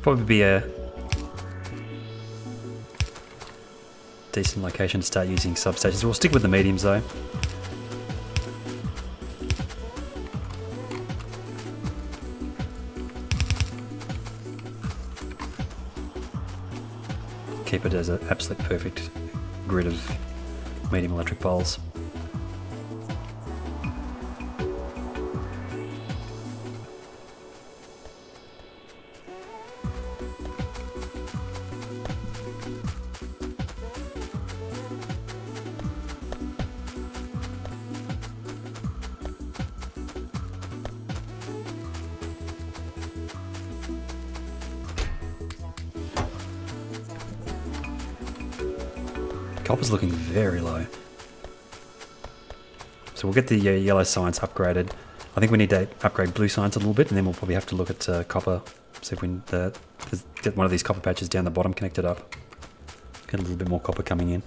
Probably be a decent location to start using substations. We'll stick with the mediums though. Keep it as an absolute perfect grid of medium electric poles. Copper's looking very low. So we'll get the yellow science upgraded. I think we need to upgrade blue science a little bit, and then we'll probably have to look at copper. See if we can get one of these copper patches down the bottom connected up. Get a little bit more copper coming in.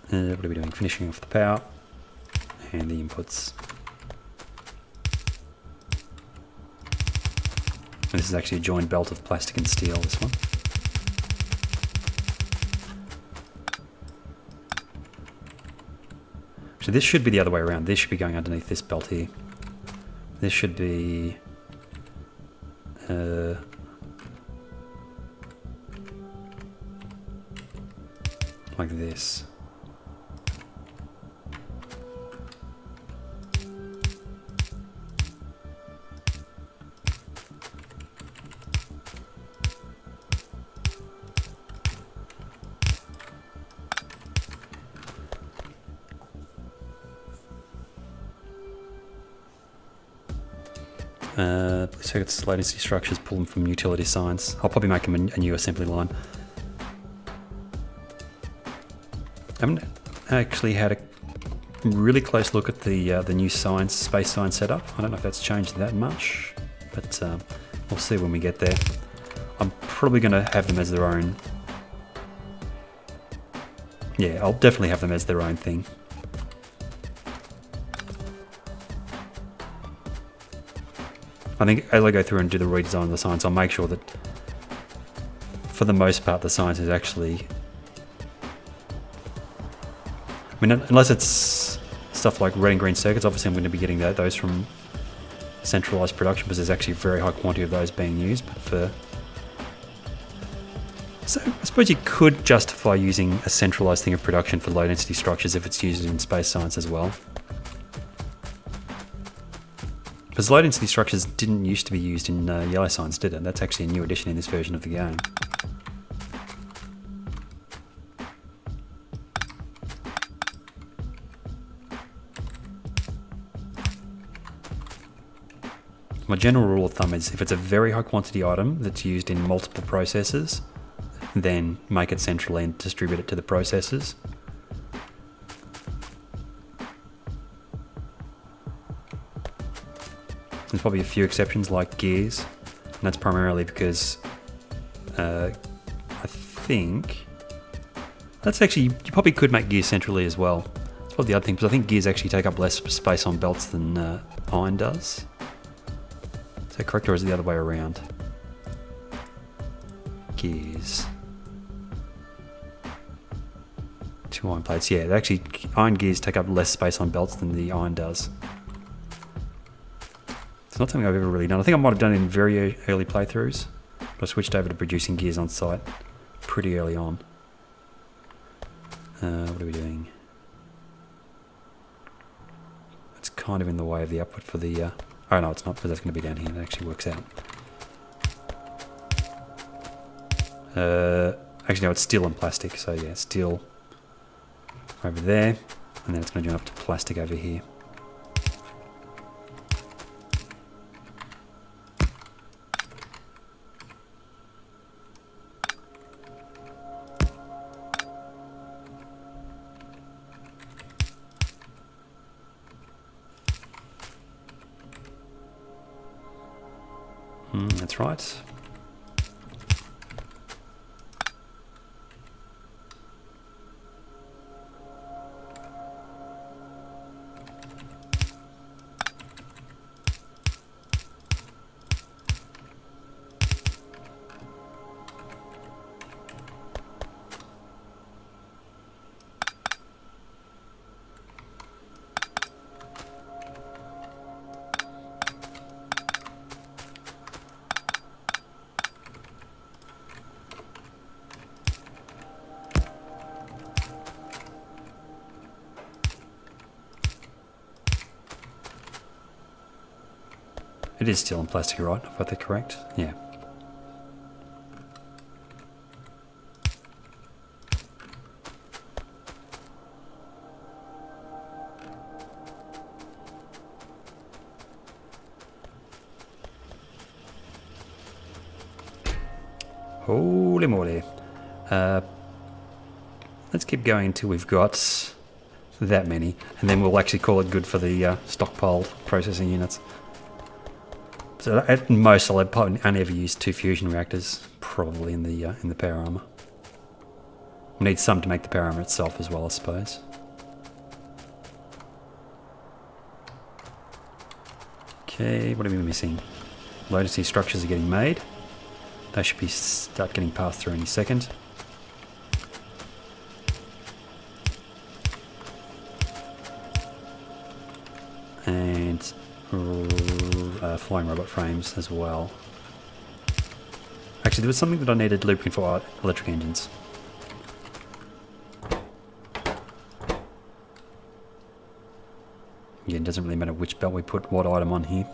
What are we doing? Finishing off the power and the inputs. And this is actually a joined belt of plastic and steel, this one. So this should be the other way around. This should be going underneath this belt here. This should be like this. Circuits, latency structures, pull them from utility signs. I'll probably make them a new assembly line. I haven't actually had a really close look at the new space sign setup. I don't know if that's changed that much, but we'll see when we get there. I'm probably going to have them as their own. Yeah, I'll definitely have them as their own thing. I think as I go through and do the redesign of the signs, I'll make sure that for the most part the signs is actually... I mean, unless it's stuff like red and green circuits, obviously I'm going to be getting those from centralized production because there's actually a very high quantity of those being used. But so I suppose you could justify using a centralized thing of production for low density structures if it's used in space science as well. Because low density structures didn't used to be used in yellow signs, did it? That's actually a new addition in this version of the game. My general rule of thumb is if it's a very high quantity item that's used in multiple processes, then make it centrally and distribute it to the processes. There's probably a few exceptions like gears, and that's primarily because I think that's actually, you probably could make gears centrally as well. That's probably the other thing, because I think gears actually take up less space on belts than iron does. Is that correct, or is it the other way around? Gears. 2 iron plates, yeah, actually iron gears take up less space on belts than the iron does. It's not something I've ever really done. I think I might have done it in very early playthroughs, but I switched over to producing gears on site pretty early on. What are we doing? It's kind of in the way of the output for the... oh no, it's not, because that's going to be down here. That actually works out. Actually no, it's steel and plastic, so yeah, steel over there, and then it's going to join up to plastic over here. That's right. It is steel and plastic, right? If I got that correct? Yeah. Holy moly. Let's keep going until we've got that many, and then we'll actually call it good for the stockpiled processing units. So at most, I'll probably only ever use 2 fusion reactors, probably in the power armor. We need some to make the power armor itself as well, I suppose. Okay, what are we missing? Low density structures are getting made. They should start getting passed through any second. And flying robot frames as well. Actually, there was something that I needed lubricant for electric engines. Yeah, it doesn't really matter which belt we put what item on here.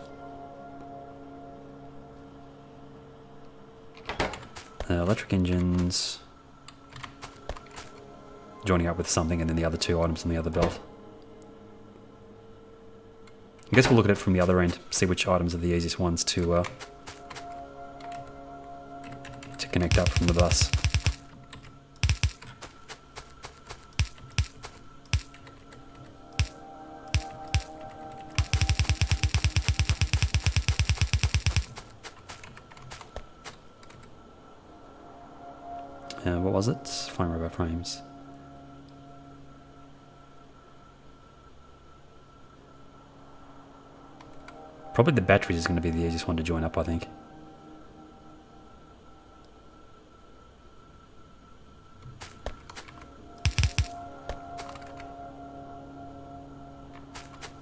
Electric engines joining up with something, and then the other 2 items on the other belt. I guess we'll look at it from the other end, see which items are the easiest ones to connect up from the bus. What was it? Find robot frames. Probably the batteries is going to be the easiest one to join up, I think.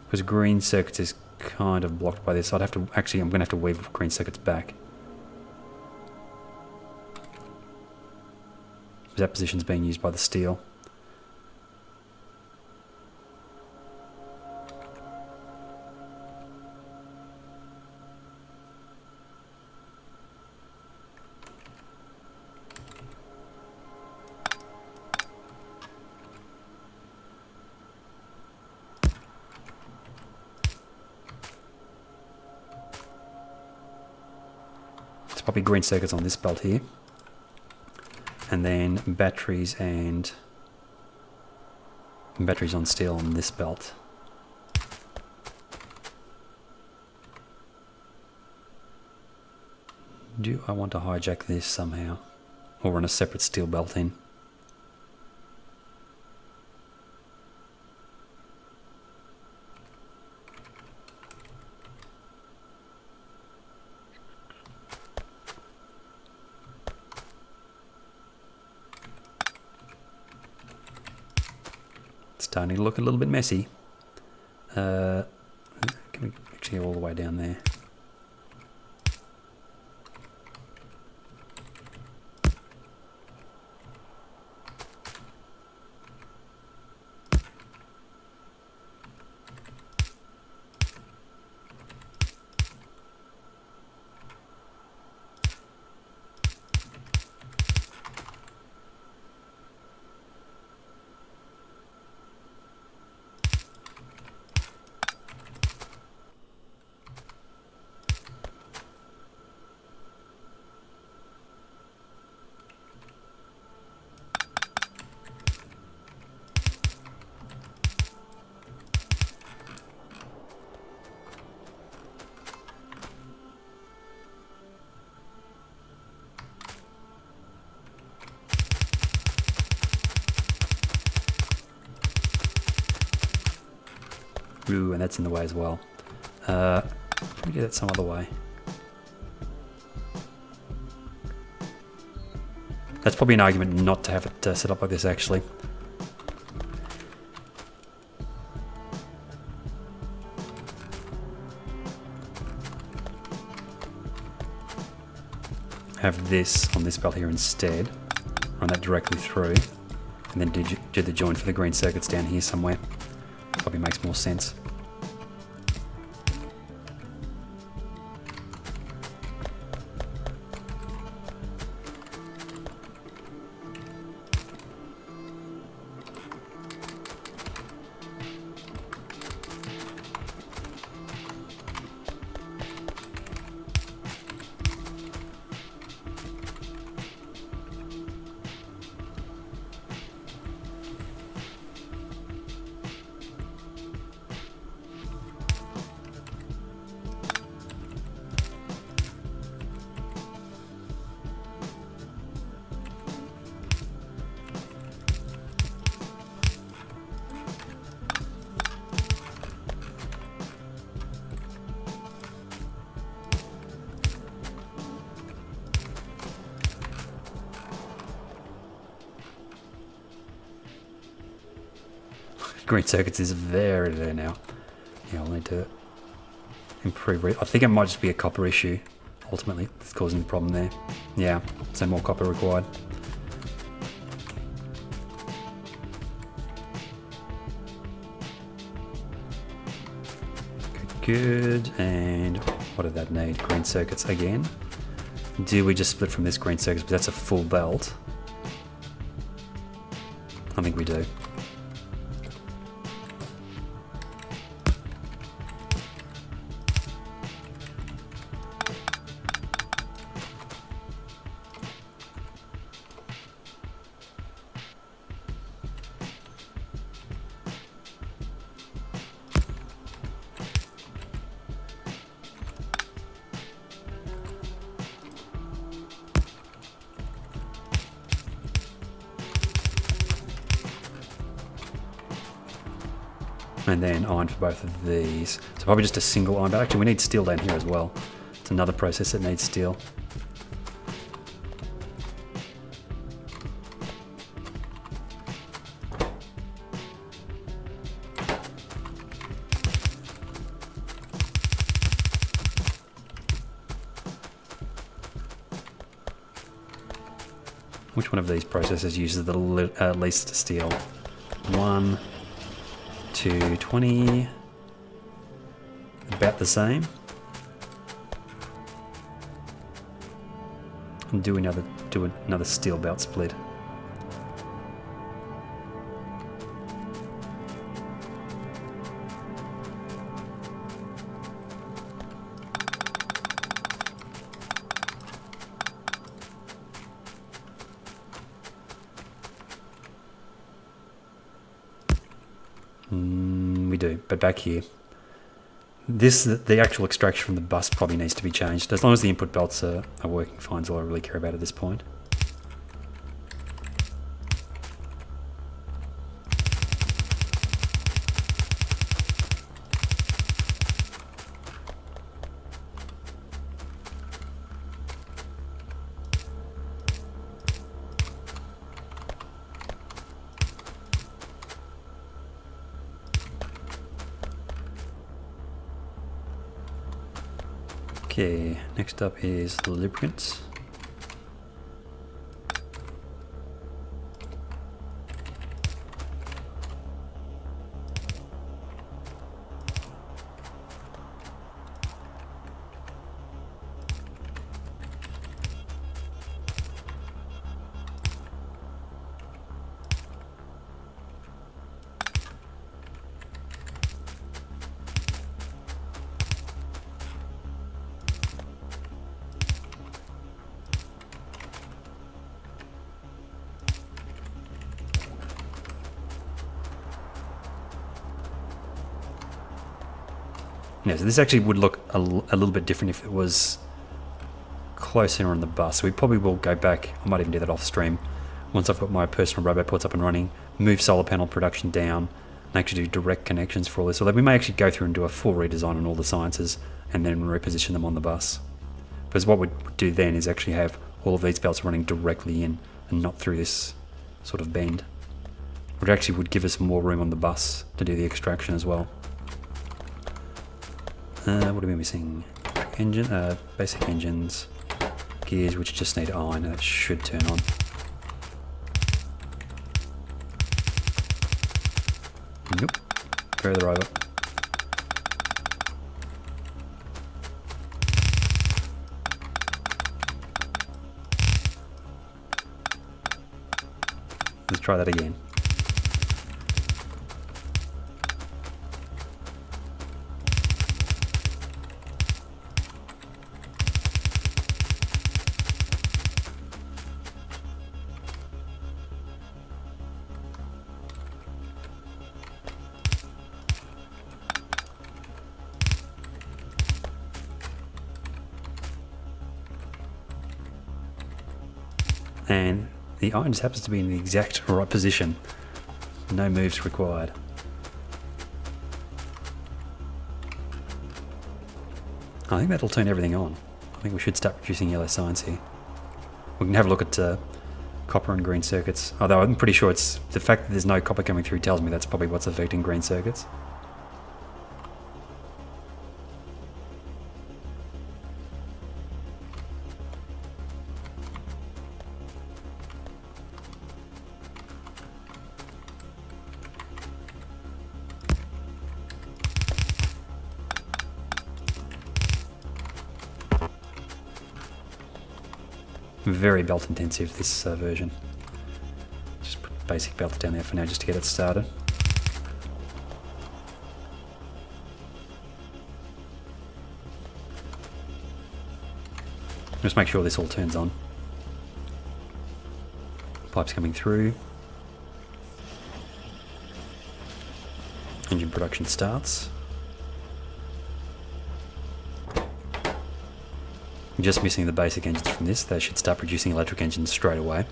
Because green circuits is kind of blocked by this. I'd have to, actually, I'm going to have to weave green circuits back. That position's being used by the steel. It's probably green circuits on this belt here. And then batteries and batteries on steel on this belt. Do I want to hijack this somehow? Or run a separate steel belt in? Starting to look a little bit messy. Can we actually go all the way down there? Ooh, and that's in the way as well. Let me do that some other way. That's probably an argument not to have it set up like this, actually. Have this on this belt here instead. Run that directly through. And then do the join for the green circuits down here somewhere. Probably makes more sense. Green circuits is very there now. Yeah, I'll need to improve it. I think it might just be a copper issue, ultimately, that's causing the problem there. Yeah, so more copper required. Good, and what did that need? Green circuits again. Do we just split from this green circuits, but that's a full belt? I think we do. and then iron for both of these. So probably just a single iron, but actually we need steel down here as well. It's another process that needs steel. Which one of these processes uses the least steel? 1, 2, 20. About the same. And do another steel belt split. We do, but back here. The actual extraction from the bus probably needs to be changed. As long as the input belts are working fine is all I really care about at this point. Okay, next up is the lubricants. Yeah, so this actually would look a little bit different if it was closer on the bus. So we probably will go back, I might even do that off stream, once I've got my personal robot ports up and running, move solar panel production down, and actually do direct connections for all this. So that we may actually go through and do a full redesign on all the sciences and then reposition them on the bus. Because what we'd do then is actually have all of these belts running directly in and not through this sort of bend. Which actually would give us more room on the bus to do the extraction as well. What are we missing? Engine, basic engines, gears which just need iron, that should turn on. Nope, further over. Let's try that again. And the iron just happens to be in the exact right position. No moves required. I think that'll turn everything on. I think we should start producing yellow signs here. We can have a look at copper and green circuits, although I'm pretty sure it's the fact that there's no copper coming through tells me that's probably what's affecting green circuits. Very belt intensive, this version. Just put basic belts down there for now just to get it started. Just make sure this all turns on. Pipes coming through. Engine production starts. Just missing the basic engines from this. They should start producing electric engines straight away.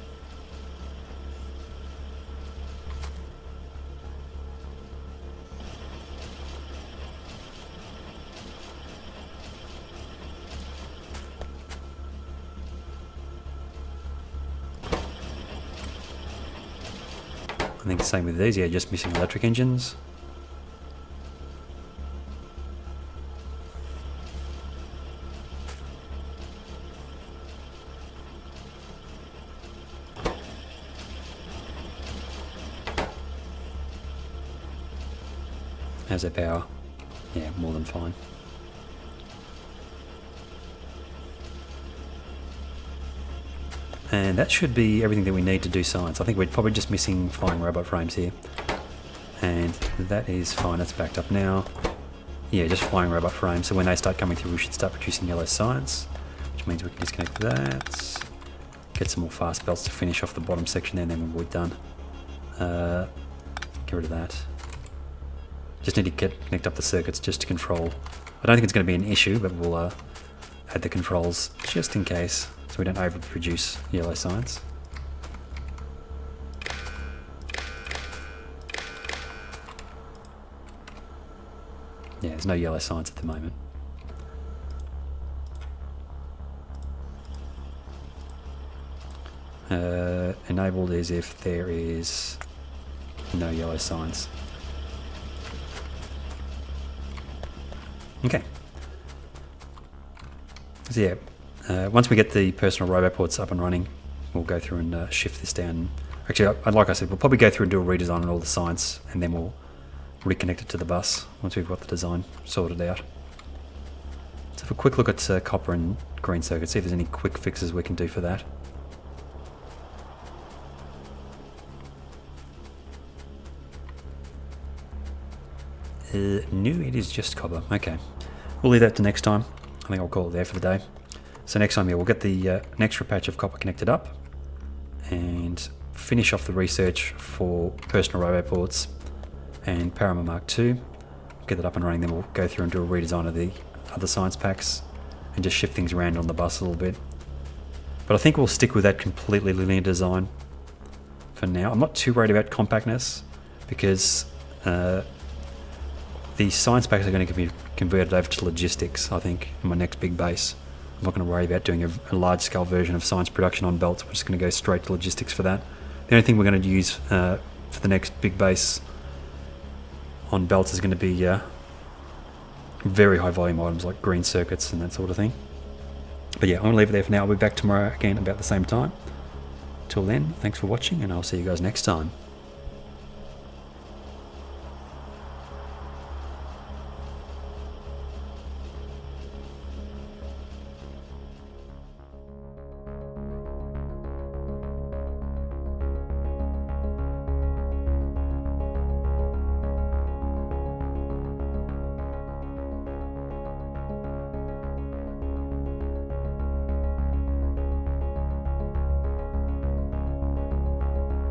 I think the same with these, yeah, just missing electric engines. How's that power? Yeah, more than fine. And that should be everything that we need to do science. I think we're probably just missing flying robot frames here. And that is fine, that's backed up now. Yeah, just flying robot frames. So when they start coming through, we should start producing yellow science, which means we can disconnect that. Get some more fast belts to finish off the bottom section there, and then we're done. Get rid of that. Just need to connect up the circuits just to control. I don't think it's going to be an issue, but we'll add the controls just in case, so we don't overproduce yellow science. Yeah, there's no yellow science at the moment. Enabled is if there is no yellow science. Okay. So yeah, once we get the personal robot ports up and running, we'll go through and shift this down. Actually, like I said, we'll probably go through and do a redesign on all the science, and then we'll reconnect it to the bus once we've got the design sorted out. So have a quick look at copper and green circuits, see if there's any quick fixes we can do for that. No, it is just copper. Okay, we'll leave that to next time. I think I'll call it there for the day. So next time, yeah, we'll get the an extra patch of copper connected up and finish off the research for personal robot ports and Parama Mark II. Get that up and running, then we'll go through and do a redesign of the other science packs and just shift things around on the bus a little bit. But I think we'll stick with that completely linear design for now. I'm not too worried about compactness because the science packs are going to be converted over to logistics, I think, in my next big base. I'm not going to worry about doing a large-scale version of science production on belts. We're just going to go straight to logistics for that. The only thing we're going to use for the next big base on belts is going to be very high volume items like green circuits and that sort of thing. But yeah, I'm going to leave it there for now. I'll be back tomorrow again about the same time. Till then, thanks for watching, and I'll see you guys next time.